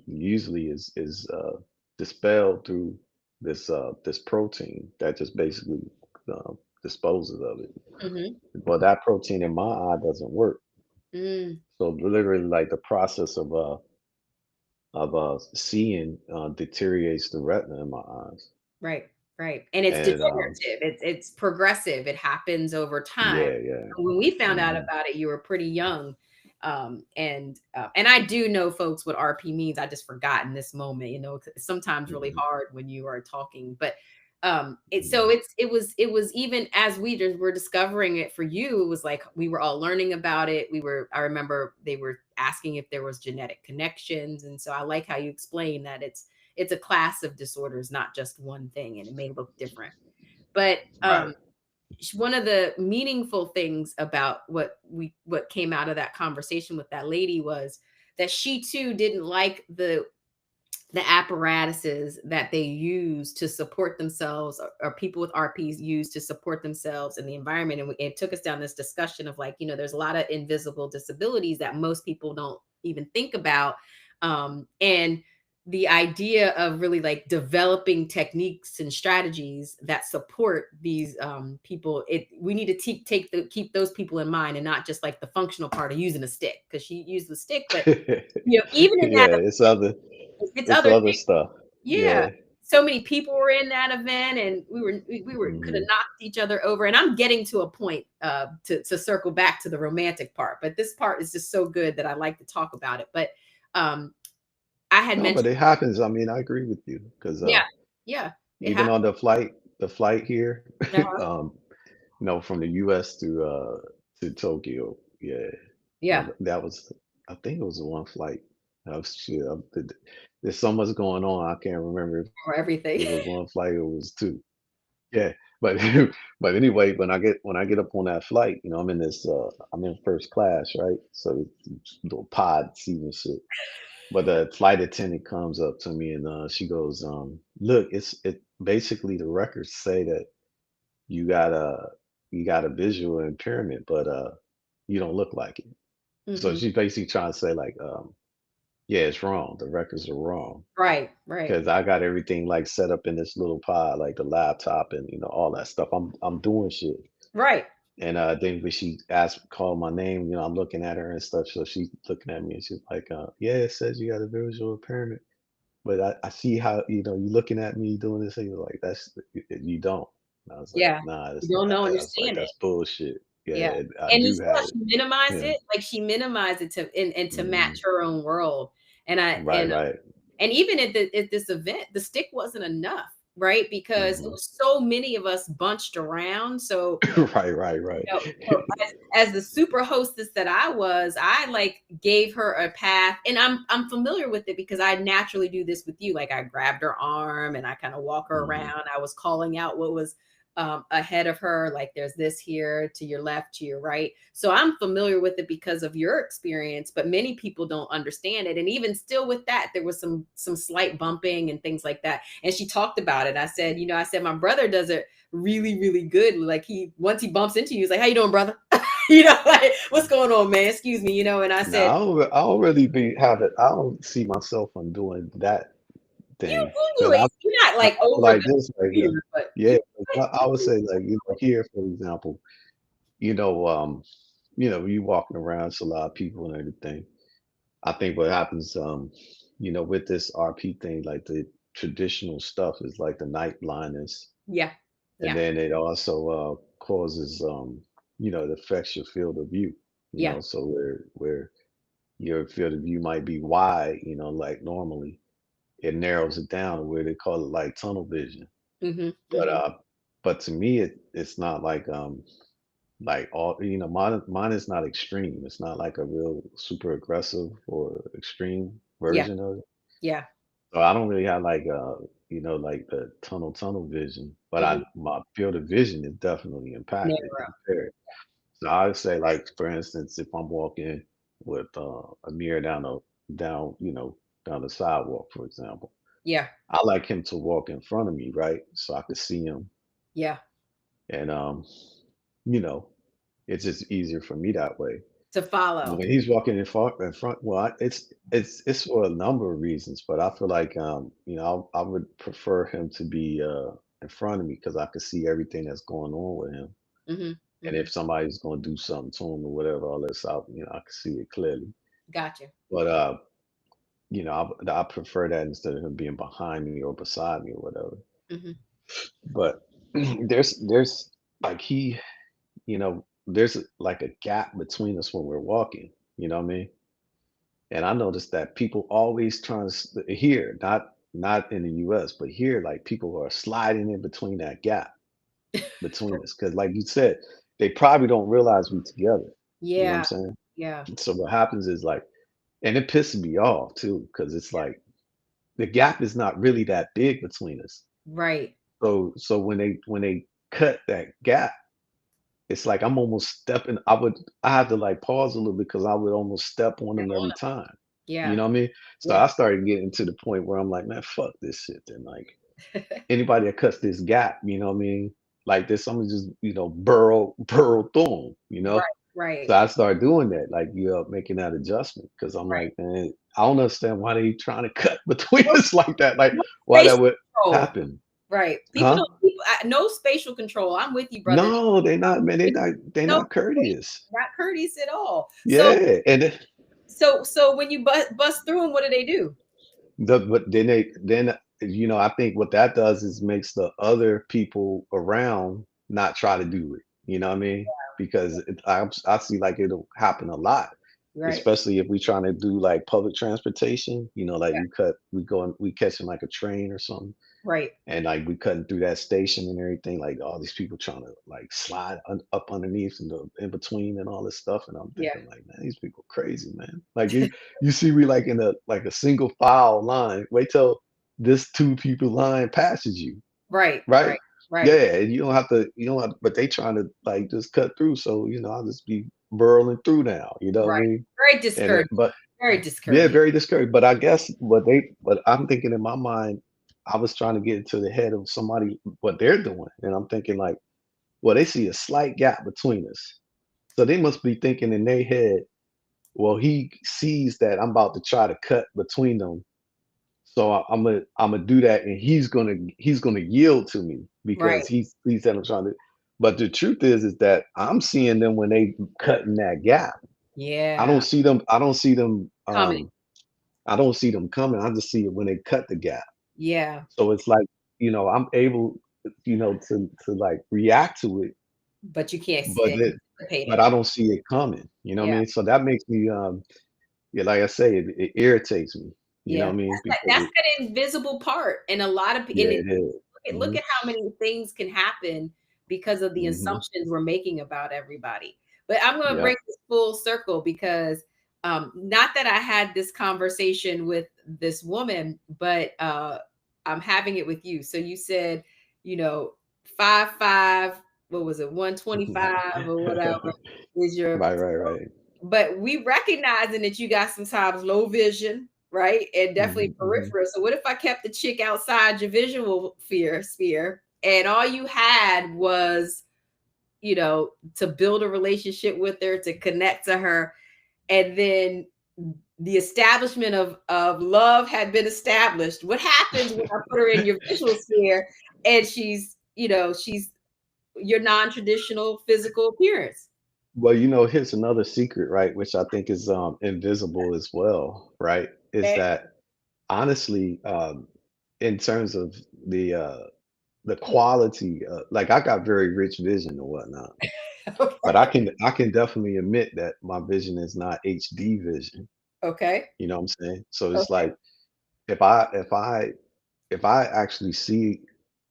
usually is dispelled through this protein that just basically disposes of it. Mhm. But that protein in my eye doesn't work. Mm, So literally, like the process of seeing deteriorates the retina in my eyes. right, right, and it's And degenerative, it's progressive, it happens over time. yeah, yeah. When we found out Hmm. about it, you were pretty young, and I do know folks what RP means, I just forgot in this moment, 'cause it's sometimes really Hmm. hard when you are talking, but, Hmm. it was even as we just were discovering it for you, it was like we were all learning about it, I remember they were asking if there was genetic connections, and so I like how you explain that it's a class of disorders, not just one thing, and it may look different. But Right. one of the meaningful things about what came out of that conversation with that lady was that she too didn't like the apparatuses that they use to support themselves, or people with RPs use to support themselves in the environment. And it took us down this discussion of like, there's a lot of invisible disabilities that most people don't even think about. And the idea of really like developing techniques and strategies that support these people, we need to keep those people in mind, and not just like the functional part of using a stick, because she used the stick. But even in that, Yeah, it's it's other other things. stuff. Yeah. Yeah. So many people were in that event, and we were could have Mhm. knocked each other over. And I'm getting to a point to circle back to the romantic part, but this part is just so good that I like to talk about it. But um I had No, but mentioned, it happens. I mean, I agree with you because yeah, yeah, it even happened. on the flight here, Uh-huh. from the US to Tokyo, yeah, Yeah, that was, I think it was the one flight. I was shit. There's so much going on. I can't remember if or everything. it was one flight or it was two. Yeah, but but anyway, when I get up on that flight, I'm in first class, right? So it's little pod seat and shit. But the flight attendant comes up to me and she goes, "Look, it basically the records say that you got a you got a visual impairment, but you don't look like it." So Hmm. she's basically trying to say like, yeah, it's wrong. The records are wrong Right, right, because I got everything like set up in this little pod, like the laptop and all that stuff. I'm doing shit. right. And then when she called my name, I'm looking at her and stuff. So she's looking at me and she's like, "Yeah, it says you got a visual impairment." But I see how, you looking at me doing this, and you're like, you don't. And I was like, Yeah, nah, you it's don't not know, that. I was like, understand it. that's bullshit. Yeah. Yeah, I And you do saw have it. she minimized Yeah. it, like, she minimized it and to Hmm. match her own world. And I Right, right. and even at this event, the stick wasn't enough, right? Because it Hmm. was so many of us bunched around. So, Right, right, right. so as the super hostess that I was, I like gave her a path, and I'm familiar with it because I naturally do this with you. Like, I grabbed her arm and I kind of walk her Hmm. around. I was calling out what was ahead of her, like there's this here to your left, to your right. So I'm familiar with it because of your experience, but many people don't understand it. And even still with that, there was some slight bumping and things like that. And she talked about it. I said my brother does it really, really good. Like, he once he bumps into you, he's like, "How you doing, brother?" Like, "What's going on, man? Excuse me." And I Now said, I don't really be have it. I don't see myself on doing that "You thing. can do But it. You're not I like feel over like the this right here. years, but Yeah, you 'cause I would say like here for example, you know um you walking around, it's a lot of people and everything. I think what happens, with this RP thing, like the traditional stuff is like the night blindness, yeah, and yeah, then it also causes, it affects your field of view. yeah, So where your field of view might be wide, like normally, it narrows it down to where they call it like tunnel vision. hmm, But hmm, to me, it's not like all, mine is not extreme. It's not like a real super aggressive or extreme yeah, version of it. yeah, So I don't really have like like the tunnel vision, but I hmm, my field of vision is definitely impacted, narrow, impaired. So I would say, like, for instance, if I'm walking with a mirror down down the sidewalk, for example, yeah, I like him to walk in front of me, right, so I could see him, yeah, and you know, it's just easier for me that way. to But follow. when he's walking in front, well, it's for a number of reasons, but I feel like, I would prefer him to be, in front of me because I could see everything that's going on with him, Hmm, and hmm. if somebody's gonna do something to him or whatever, all this, I can see it clearly. Gotcha. But, I prefer that instead of him being behind me or beside me or whatever. Hmm. But there's like there's like a gap between us when we're walking, you know what I mean? And I noticed that people always trying to here, not in the US, but here, like people are sliding in between that gap between us. Cause like you said, they probably don't realize we together. You know what I'm Yeah, saying? yeah, So what happens is like, and it pisses me off too, because it's like the gap is not really that big between us. right. So when they cut that gap, it's like I'm almost stepping. I had to like pause a little because I would almost step on Step them on every 'em. time. You Yeah. know what I mean? So Yeah. I started getting to the point where I'm like, man, fuck this shit. Then like anybody that cuts this gap, you know what I mean? Like this, I'm gonna just burrow through them. Right, right, So I started doing that, like making that adjustment because I'm right. like, man, I don't understand why they trying to cut between No, us like that. Like no why that spatial would control. happen, Right. People huh? don't no spatial control. I'm with you, brother. No, they not, man. They No not courteous. not courteous at all. So Yeah, and so when you bust through them, what do? but then I think what that does is makes the other people around not try to do it. You know what I mean? Because I see like it'll happen a lot, Right. especially if we trying to do like public transportation. Like Yeah. we catching like a train or something, Right. and like we cutting through that station and everything. Like all these people trying to like slide up underneath and the in between and all this stuff, and I'm Yeah. thinking like, man, these people crazy, man. Like you see me like in a single file line. Wait till this two people line passes you, Right. right? Right. Right. Yeah, and you don't have to, but they trying to like just cut through. So I'll just be burrowing through now. You know what I Right. mean? Very And discouraging. but Very yeah, discouraging. very discouraged. But I guess but I'm thinking in my mind, I was trying to get into the head of somebody what they're doing, and I'm thinking like, well, they see a slight gap between us, so they must be thinking in their head, well, he sees that I'm about to try to cut between them, so I'm gonna do that, and he's gonna yield to me Right. because he's that I'm trying to. But the truth is that I'm seeing them when they cutting that gap. I don't Yeah. see them. I don't see them. Coming. I don't see them coming. I just see it when they cut the gap. Yeah. So it's like, I'm able, to like react to it, But you can't but anticipate but it. I don't see it coming. You know what I Yeah. mean? So that makes me, yeah, like I say, it irritates me. You know Yeah. what I mean? Because That's that invisible part. And a lot of yeah, and it is. look Mhm, at how many things can happen because of the mhm, assumptions we're making about everybody. But I'm going to yeah. bring this full circle because not that I had this conversation with this woman, but I'm having it with you. So you said, you know, 5'5", what was it, 125 or whatever is your, Right, right, right. but we recognizing that you got sometimes low vision, right? And definitely Mhm, mhm. peripheral. So what if I kept the chick outside your visual fear sphere and all you had was, to build a relationship with her, to connect to her, and then the establishment of love had been established. What happens when I put her in your visual sphere and she's your non-traditional physical appearance? Well, here's another secret, right? Which I think is invisible as well, right? Is Okay. that honestly, in terms of the uh the quality, like I got very rich vision and whatnot, but I can definitely admit that my vision is not HD vision. Okay. You know what I'm saying? So it's Okay. like if I actually see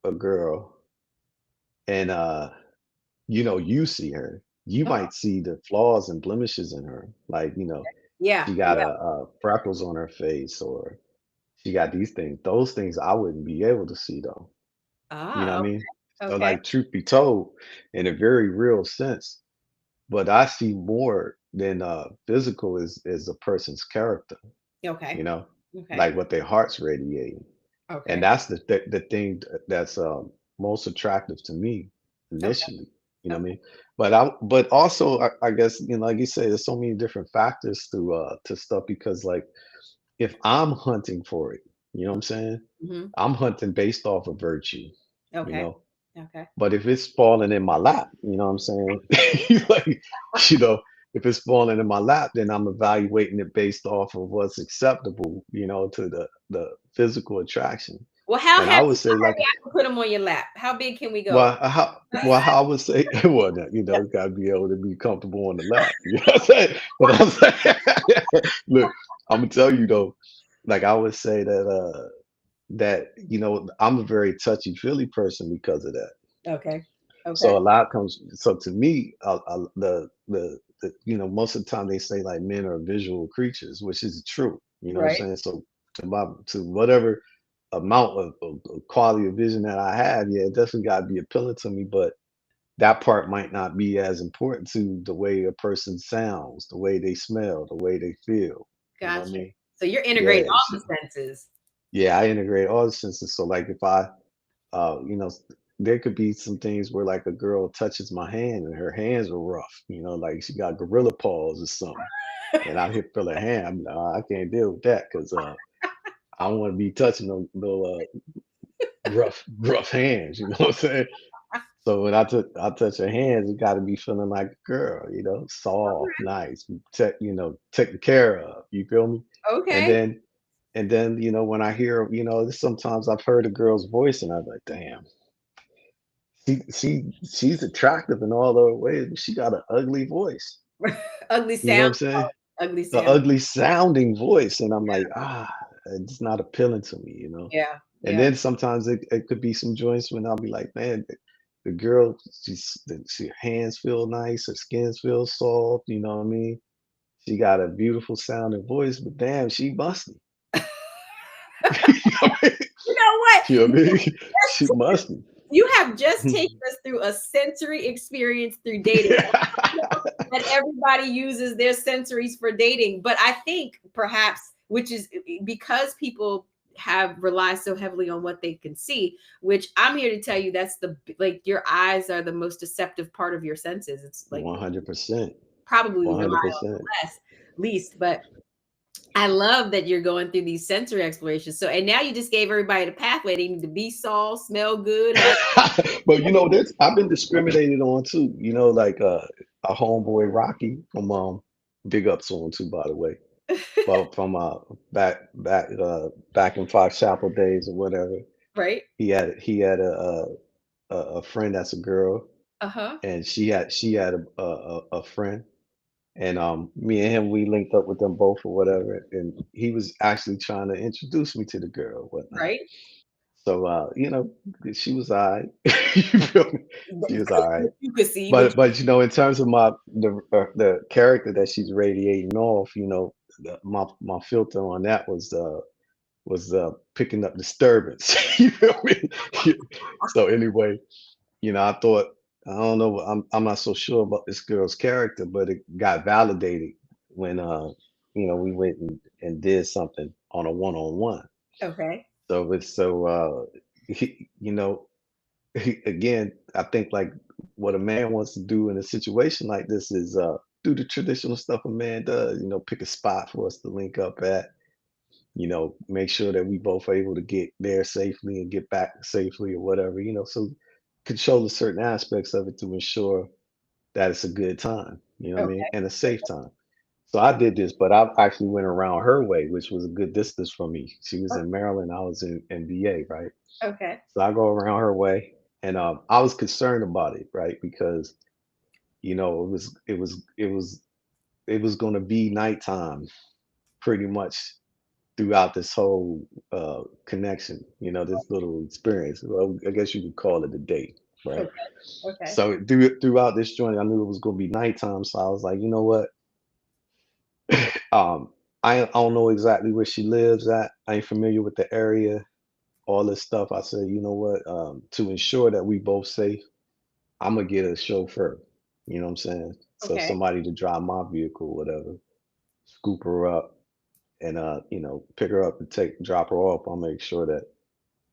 a girl and you see her, you Uh-huh. might see the flaws and blemishes in her, like Yeah. she got Yeah. a freckles on her face, or she got these things. Those things I wouldn't be able to see though. You know Ah, what I mean? So okay. like truth be told, in a very real sense, what I see more than physical is a person's character, you Okay. know, Okay. like what their heart's radiating. And Okay. that's the thing that's most attractive to me Okay. initially. You know what I Okay. mean? But also I guess like you say, there's so many different factors to stuff because like if I'm hunting for it, you know what I'm saying? Mhm. I'm hunting based off of virtue, you Okay. know. Okay. But if it's falling in my lap, you know what I'm saying? Like, you know, if it's falling in my lap, then I'm evaluating it based off of what's acceptable, to the physical attraction. Well, And I would say like, I can put them on your lap? How big can we go? how I would say, well, no, it's got to be able to be comfortable on the lap. You know what I'm saying? But I'm saying, look, I'm gonna tell you though, like I would say that I'm a very touchy feely person because of that. Okay. Okay. So a lot comes. So to me, most of the time they say like men are visual creatures, which is true. You know what I'm Right. saying? So to whatever. amount of quality of vision that I have, yeah, it definitely got to be appealing to me. But that part might not be as important to the way a person sounds, the way they smell, the way they feel. You know what I Gotcha. mean? So you're integrating Yeah, all the senses. yeah. I integrate all the senses. So like if I, you know, there could be some things where like a girl touches my hand and her hands are rough. You know, like she got gorilla paws or something, and I hit feel her hand. I'm like, "Oh, I can't deal with that because I don't want to be touching no rough hands. You know what I'm saying? So when I touch her hands, it got to be feeling like a girl, you know, soft, nice, taken care of. You feel me? And Okay. then you know when I hear sometimes I've heard a girl's voice and I'm like, damn, she's attractive in all other ways, but she got an ugly voice. Ugly You know what sound. I'm saying? Ugly The sound. ugly sounding voice, and I'm like, it's not appealing to me, you know. Yeah. And Yeah. then sometimes it could be some joints when I'll be like, man, the girl, her hands feel nice, her skins feel soft, you know what I mean? She got a beautiful sounding voice, but damn, she musty. You know what I mean? You know what? You know what I mean? She Just musty. You have just taken us through a sensory experience through dating. That everybody uses their sensories for dating, but I think perhaps, which is because people have relied so heavily on what they can see, which I'm here to tell you that's the like your eyes are the most deceptive part of your senses. It's like 100%. probably rely on 100%. the least, but I love that you're going through these sensory explorations. So, and now you just gave everybody the pathway. They need to be soft, smell good, have But you know, this I've been discriminated on too. You know, like a homeboy Rocky from big ups on too, by the way. But from back in Fox Chapel days or whatever, right? he had a friend that's a girl, Uh huh. and she had a friend, and me and him we linked up with them both or whatever, and he was actually trying to introduce me to the girl, whatnot. Right. So she was alright. You feel me? She was alright. You could see, but But in terms of the character that she's radiating off, my filter on that was picking up disturbance. You feel me? So anyway, I thought I don't know. I'm not so sure about this girl's character, but it got validated when we went and did something on a one-on-one. okay. So he, again, I think like what a man wants to do in a situation like this is do the traditional stuff a man does, pick a spot for us to link up at, make sure that we both are able to get there safely and get back safely or whatever, so control the certain aspects of it to ensure that it's a good time, you know what I mean, Okay. and a safe time. So I did this, but I actually went around her way, which was a good distance from me. She was in Maryland, I was in VA, right? Okay. So I go around her way, and I was concerned about it, right? Because it was going to be nighttime pretty much throughout this whole connection. This little experience. Well, I guess you could call it a date, right? Okay. Okay. So throughout this journey, I knew it was going to be nighttime. So I was like, you know what? Um, I don't know exactly where she lives at. I ain't familiar with the area, all this stuff. I said, you know what? To ensure that we both safe, I'm gonna get a chauffeur. You know what I'm saying? So Okay. somebody to drive my vehicle, whatever, scoop her up and pick her up and drop her off. I'll make sure that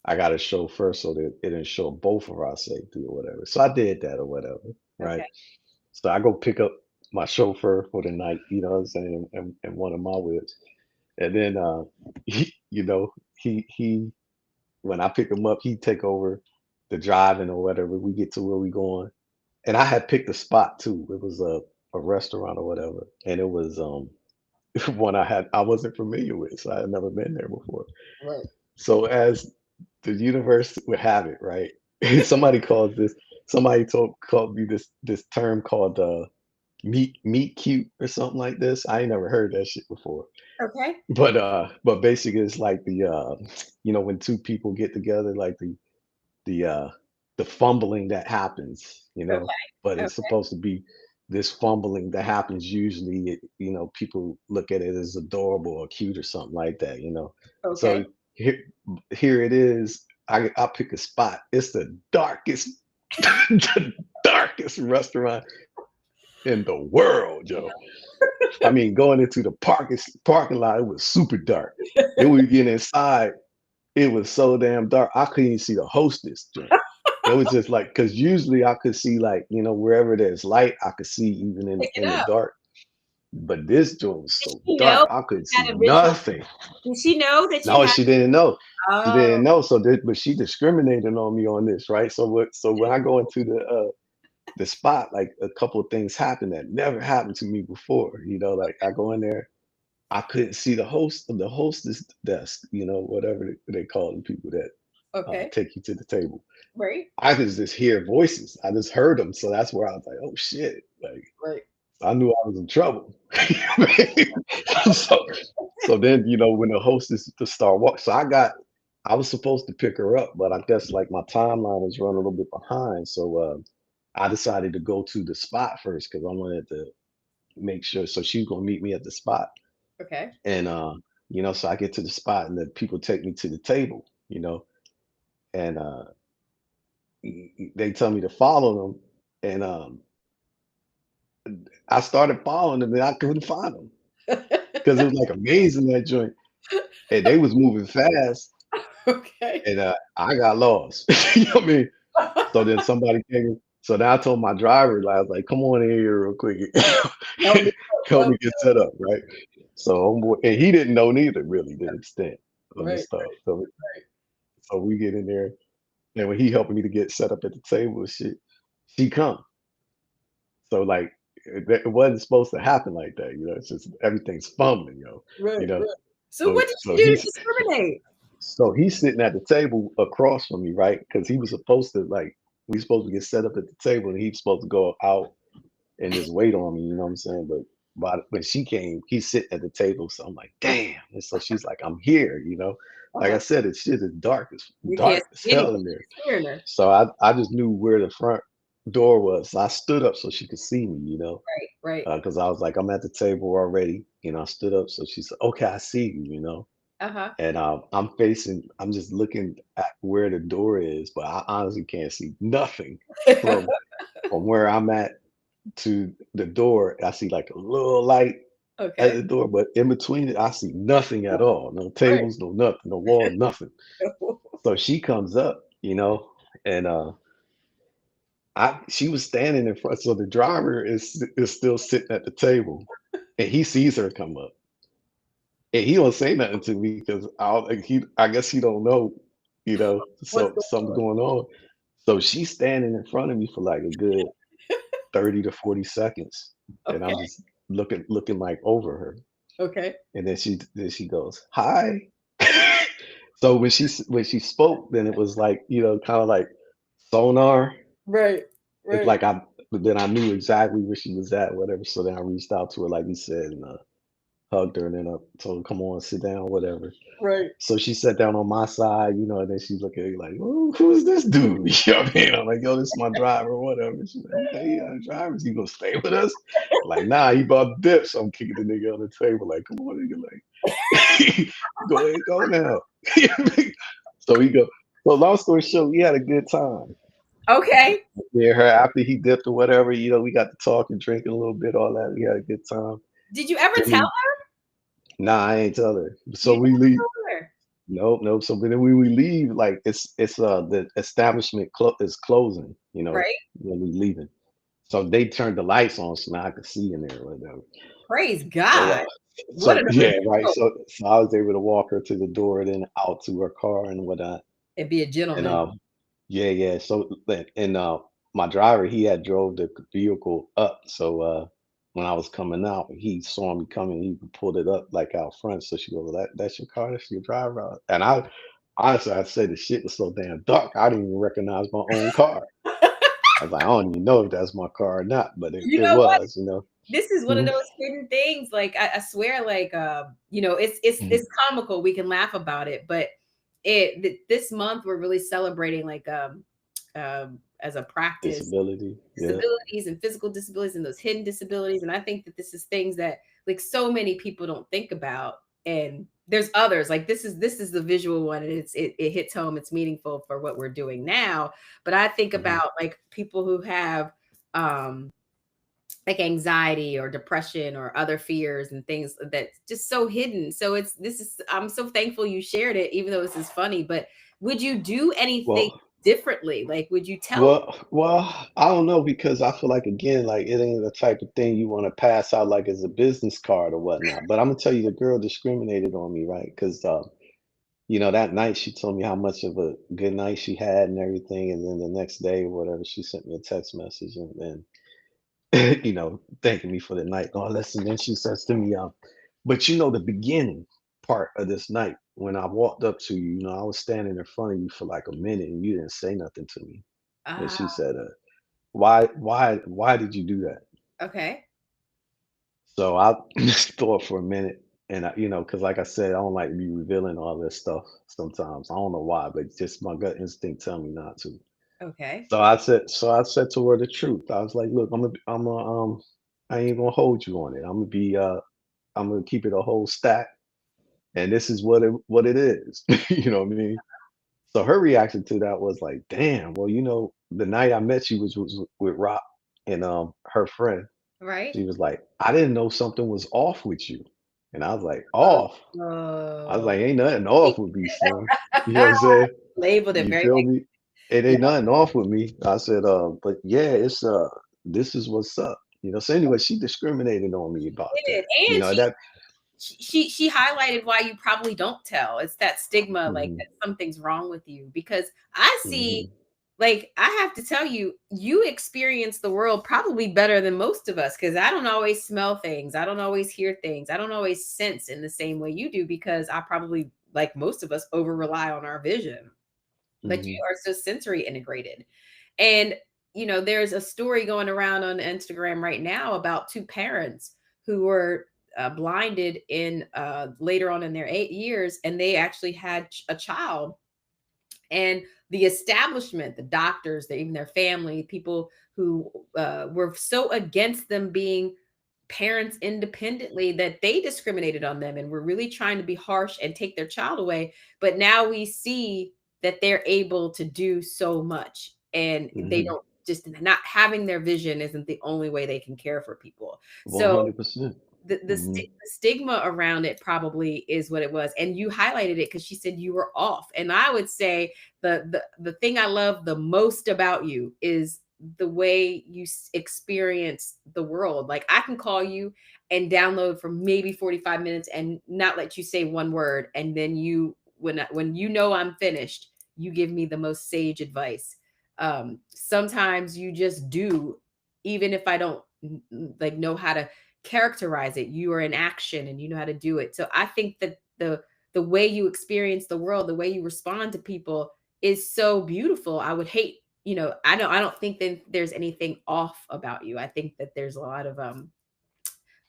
I got a chauffeur so that it ensure both of our safety or whatever. So I did that or whatever, right? Okay. So I go pick up my chauffeur for the night, you know what I'm saying, and one of my whips. And then he, he when I pick him up, he take over the driving or whatever. We get to where we going. And I had picked a spot too. It was a restaurant or whatever. And it was one I wasn't familiar with. So I had never been there before. Right. So as the universe would have it, right? somebody calls this called me this term called meet cute or something like this. I ain't never heard that shit before. Okay. But basically it's like the when two people get together, like the the fumbling that happens, Okay. but it's Okay. supposed to be this fumbling that happens usually, people look at it as adorable or cute or something like that. So Okay. here, here it is. I pick a spot. It's the darkest, the darkest restaurant in the world, yo. I mean, going into the parking lot, it was super dark. Then we get inside, it was so damn dark. I couldn't even see the hostess joint. It was just like because usually I could see like wherever there's light, I could see even Pick it in the up. dark. But this joint was Did so she know dark, I couldn't you see had a visual? nothing. Did she know that you No, had? she didn't know. She Oh, didn't know. But she discriminated on me on this, right? So when I go into the spot, like a couple of things happened that never happened to me before. Like I go in there, I couldn't see the hostess desk, whatever they call the people that okay. take you to the table. Right. I could just hear voices. I just heard them. So that's where I was like, oh shit. Like Right. I knew I was in trouble. so so then, when the hostess to start walk, so I was supposed to pick her up, but I guess like my timeline was running a little bit behind. So I decided to go to the spot first because I wanted to make sure. So she was gonna meet me at the spot. Okay. And so I get to the spot and the people take me to the table, and they tell me to follow them. And I started following them and I couldn't find them because it was like amazing that joint. And they was moving fast Okay. and I got lost. You know what I mean? So then somebody came. So now I told my driver, like, I was like, come on in here real quick. Help me. Help Help me me. get set up, right? So and he didn't know neither, really, the extent of the Right. stuff. Right. So we get in there, and when he helping me to get set up at the table and shit, she come. So like it wasn't supposed to happen like that, It's just everything's fumbling, Right. you know. Right. So So what did so you do to he's discriminate? so he's sitting at the table across from me, right? Because he was supposed to like we supposed to get set up at the table, and he's supposed to go out and just wait on me. You know what I'm saying? But when she came, he's sitting at the table, so I'm like, damn. And so she's like, I'm here. Like I Uh-huh. said, it's shit is You can't dark as see hell anyone. in there. You're scaring her. So I just knew where the front door was. So I stood up so she could see me, Right. Right. because I was like, I'm at the table already. I stood up. So she said, okay, I see you. Uh-huh. And I'm just looking at where the door is, but I honestly can't see nothing from from where I'm at to the door. I see like a little light at Okay. the door, but in between it, I see nothing at all. No Right. tables, no nothing, no wall, nothing. So she comes up, and she was standing in front. So the driver is still sitting at the table, and he sees her come up, and he don't say nothing to me because I guess he don't know, What's so going something's on? going on. So she's standing in front of me for like a good 30 to 40 seconds, and Okay. I'm just looking like over her. Okay. And then she goes, "Hi." So when she spoke, then it was like, kind of like sonar. Right. It's Right. like but then I knew exactly where she was at, whatever. So then I reached out to her, like you said, and hugged her, and then I told her, "Come on, sit down, whatever." Right. So she sat down on my side, and then she's looking at me like, "Oh, who's this dude?" You know what I mean? I'm like, "Yo, this is my driver, whatever." She's like, "Okay, yeah, driver. He gonna stay with us?" Like, nah, he bought dip. So I'm kicking the nigga on the table, like, "Come on, nigga, like, go ahead, go now." So he go. So long story short, we had a good time. Okay. Yeah, her after he dipped or whatever, we got to talk and drinking a little bit, all that. We had a good time. Did you ever Then tell we, her? nah, I ain't tell her. So You we never leave. told her. Nope, nope. So but then when we leave, like it's the establishment is closing, Right? when we leaving. So they turned the lights on so now I could see in there or whatever. Praise So God. What so an yeah, amazing right. hope. So I was able to walk her to the door, then out to her car and whatnot. And be a And gentleman. yeah, yeah. So and my driver, he had drove the vehicle up. So when I was coming out, he saw me coming, he pulled it up like out front. So she goes, that's your car, that's your driver. And I honestly I said the shit was so damn dark, I didn't even recognize my own car. I was like, I don't even know if that's my car or not, but it, You it know what? was. This is one of Mhm, those hidden things. Like I swear, like it's mhm. comical. We can laugh about it, but this month we're really celebrating like as a practice Disability. Yeah. disabilities and physical disabilities and those hidden disabilities. And I think that this is things that like so many people don't think about. And there's others, like, this is the visual one, and it hits home, it's meaningful for what we're doing now, but I think Mhm. about, like, people who have, um, like, anxiety or depression or other fears and things that's just so hidden, so it's this is I'm so thankful you shared it, even though this is funny, but would you do anything Well, differently? Like, would you tell well, I don't know because I feel like again, like it ain't the type of thing you want to pass out like as a business card or whatnot. But I'm gonna tell you, the girl discriminated on me, right? Because that night she told me how much of a good night she had and everything, and then the next day or whatever, she sent me a text message and thanking me for the night. Oh, listen, then she says to me, but the beginning part of this night when I walked up to you, I was standing in front of you for like a minute and you didn't say nothing to me. And Ah, she said, why did you do that? okay. So I just thought for a minute, and because like I said, I don't like me revealing all this stuff sometimes. I don't know why, but just my gut instinct tell me not to. Okay. So I said to her the truth. I was like, look, I ain't gonna hold you on it. I'm gonna keep it a whole stack, and this is what it is. You know what I mean? So her reaction to that was like, damn. Well, the night I met you was with Rock and her friend. Right? She was like, I didn't know something was off with you, and I was like, Oh, off. I was oh. like, ain't nothing off with me, son. You know what I'm saying? Labeled it You very feel me? It yeah, ain't nothing off with me. I said, but yeah, this is what's up. So anyway, she discriminated on me about did, that. and she That. she highlighted why you probably don't tell. It's that stigma, like, Mhm, that something's wrong with you, because I see mhm, like, I have to tell you, you experience the world probably better than most of us, because I don't always smell things, I don't always hear things, I don't always sense in the same way you do, because I probably, like most of us, over rely on our vision. But you mhm. are so sensory integrated. And, there's a story going around on Instagram right now about two parents who were blinded in later on in their 8 years, and they actually had a child. And the establishment, the doctors, even their family, people who were so against them being parents independently, that they discriminated on them and were really trying to be harsh and take their child away. But now we see that they're able to do so much, and they Mhm. don't just not having their vision isn't the only way they can care for people. So 100%. Mhm. the stigma around it probably is what it was, and you highlighted it because she said you were off, and I would say the thing I love the most about you is the way you experience the world. Like, I can call you and download for maybe 45 minutes and not let you say one word, and then when I'm finished, you give me the most sage advice. Sometimes you just do, even if I don't like know how to characterize it. You are in action and you know how to do it. So I think that the way you experience the world, the way you respond to people is so beautiful. I would hate, I don't think that there's anything off about you. I think that there's a lot of uh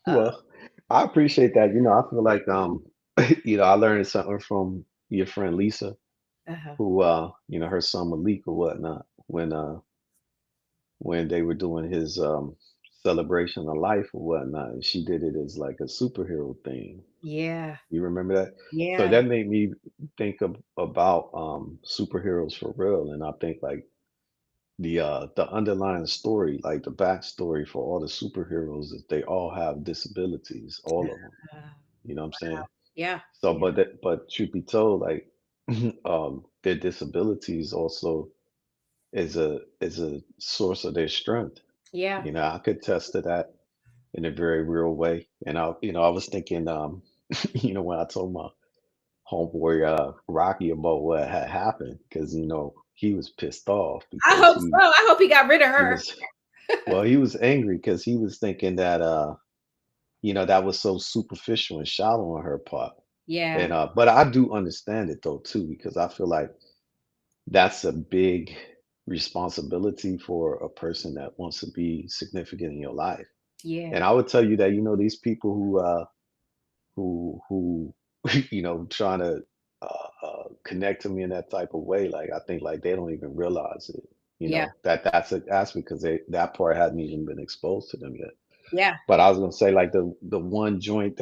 Well, I appreciate that. I feel like I learned something from your friend Lisa, uh who her son Malik or whatnot, when they were doing his celebration of life or whatnot, and she did it as like a superhero thing. yeah, You remember that? So yeah, that made me think about superheroes for real. And I think like the underlying story, like the backstory for all the superheroes is they all have disabilities, all of them. uh, You know what I'm saying? yeah, So, yeah, but truth be told, like their disabilities also is a source of their strength. yeah. I could test to that in a very real way. And I was thinking, when I told my homeboy Rocky about what had happened, because he was pissed off I because hope so. I hope he got rid of he her. was well, he was angry because he was thinking that that was so superficial and shallow on her part. Yeah, And but I do understand it though too, because I feel like that's a big responsibility for a person that wants to be significant in your life. And yeah, I would tell you that these people who trying to connect to me in that type of way, like I think like they don't even realize it. yeah, That's because that part hadn't even been exposed to them yet. yeah. But I was gonna say like the one joint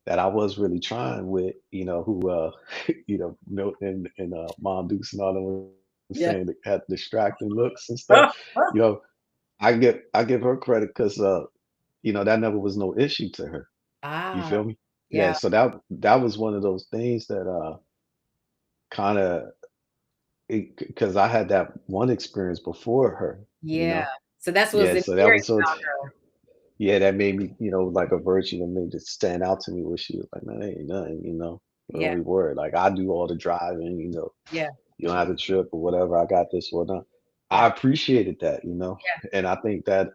that I was really trying with, who, Milton and Mom Dukes and all them was Yeah. saying that had distracting looks and stuff. You know, I give her credit because that never was no issue to her. You Ah, feel me? Yeah, yeah, so that was one of those things that kind of because I had that one experience before her, you yeah. know. So that's what's Yeah, so that endearing was so about her. yeah, that made me, like a virtue that made it stand out to me where she was like, man, ain't nothing. Don't Yeah, be worried. Like I do all the driving. yeah, You don't have to trip or whatever. I got this, whatnot. yeah, I appreciated that. yeah. And I think that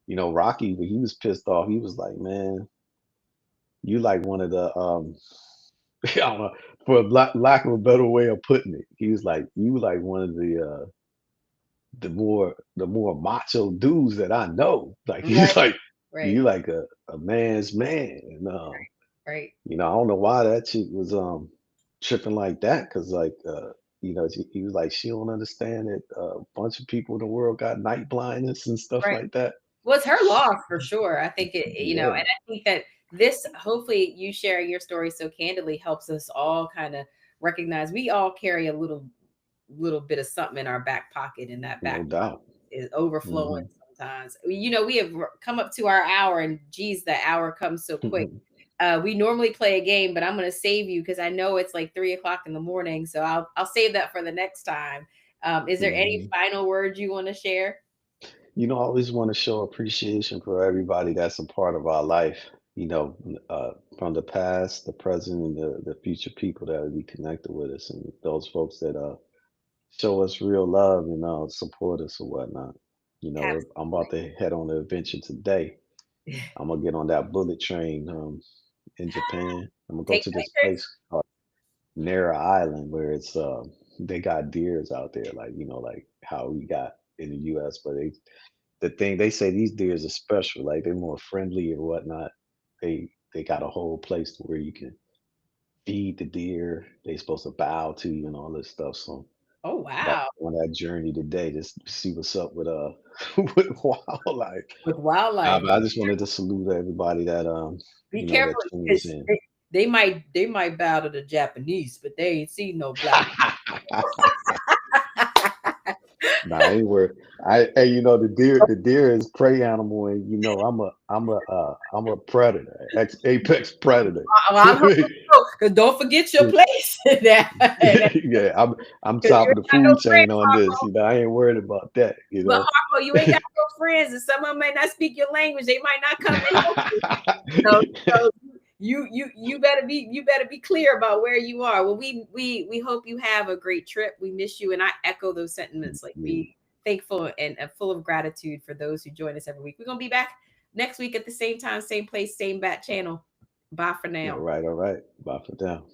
Rocky, when he was pissed off, he was like, man, you like one of the I don't know, for lack of a better way of putting it, he was like, you like one of the more macho dudes that I know. Like he's Right, like, right, you like a man's man. And right. I don't know why that chick was tripping like that, because like he was like, she don't understand that a bunch of people in the world got night blindness and stuff Right. like that. Well, it's her loss for sure. I think and Yeah, I think that this, hopefully, you sharing your story so candidly helps us all kind of recognize we all carry a little bit of something in our back pocket, and that no back doubt. is overflowing Hmm. sometimes. We have come up to our hour, and geez, the hour comes so quick. We normally play a game, but I'm going to save you because I know it's like 3 o'clock in the morning. So I'll save that for the next time. Is there any Hmm. final words you want to share? I always want to show appreciation for everybody that's a part of our life, from the past, the present, and the future people that will be connected with us, and those folks that show us real love and support us or whatnot. I'm about Absolutely. to head on an adventure today. I'm gonna get on that bullet train in Japan. I'm gonna go Take to this pictures. place called Nara Island where it's they got deers out there, like like how we got in the US, but they say these deers are special, like they're more friendly or whatnot. They got a whole place to where you can feed the deer. They supposed to bow to you and all this stuff. So Oh, about wow. on that journey today, just to see what's up with with wildlife. With wildlife. But I just wanted to salute everybody that Be careful that tunes because in. they might bow to the Japanese, but they ain't seen no black. Nah, ain't worth. Hey, the deer is prey animal, and I'm a predator, apex predator. Well, I'm hoping so, 'cause don't forget your place in that. Yeah, I'm 'Cause you top of ain't the got no food chain friends, on this. Harpo. I ain't worried about that. But Harpo, you ain't got no friends, and some of them may not speak your language. They might not come and help you. So you better be clear about where you are. Well, we hope you have a great trip. We miss you, and I echo those sentiments. Like, Yeah, be thankful and full of gratitude for those who join us every week. We're gonna be back next week at the same time, same place, same bat channel. Bye for all now. right, all right. Bye for now.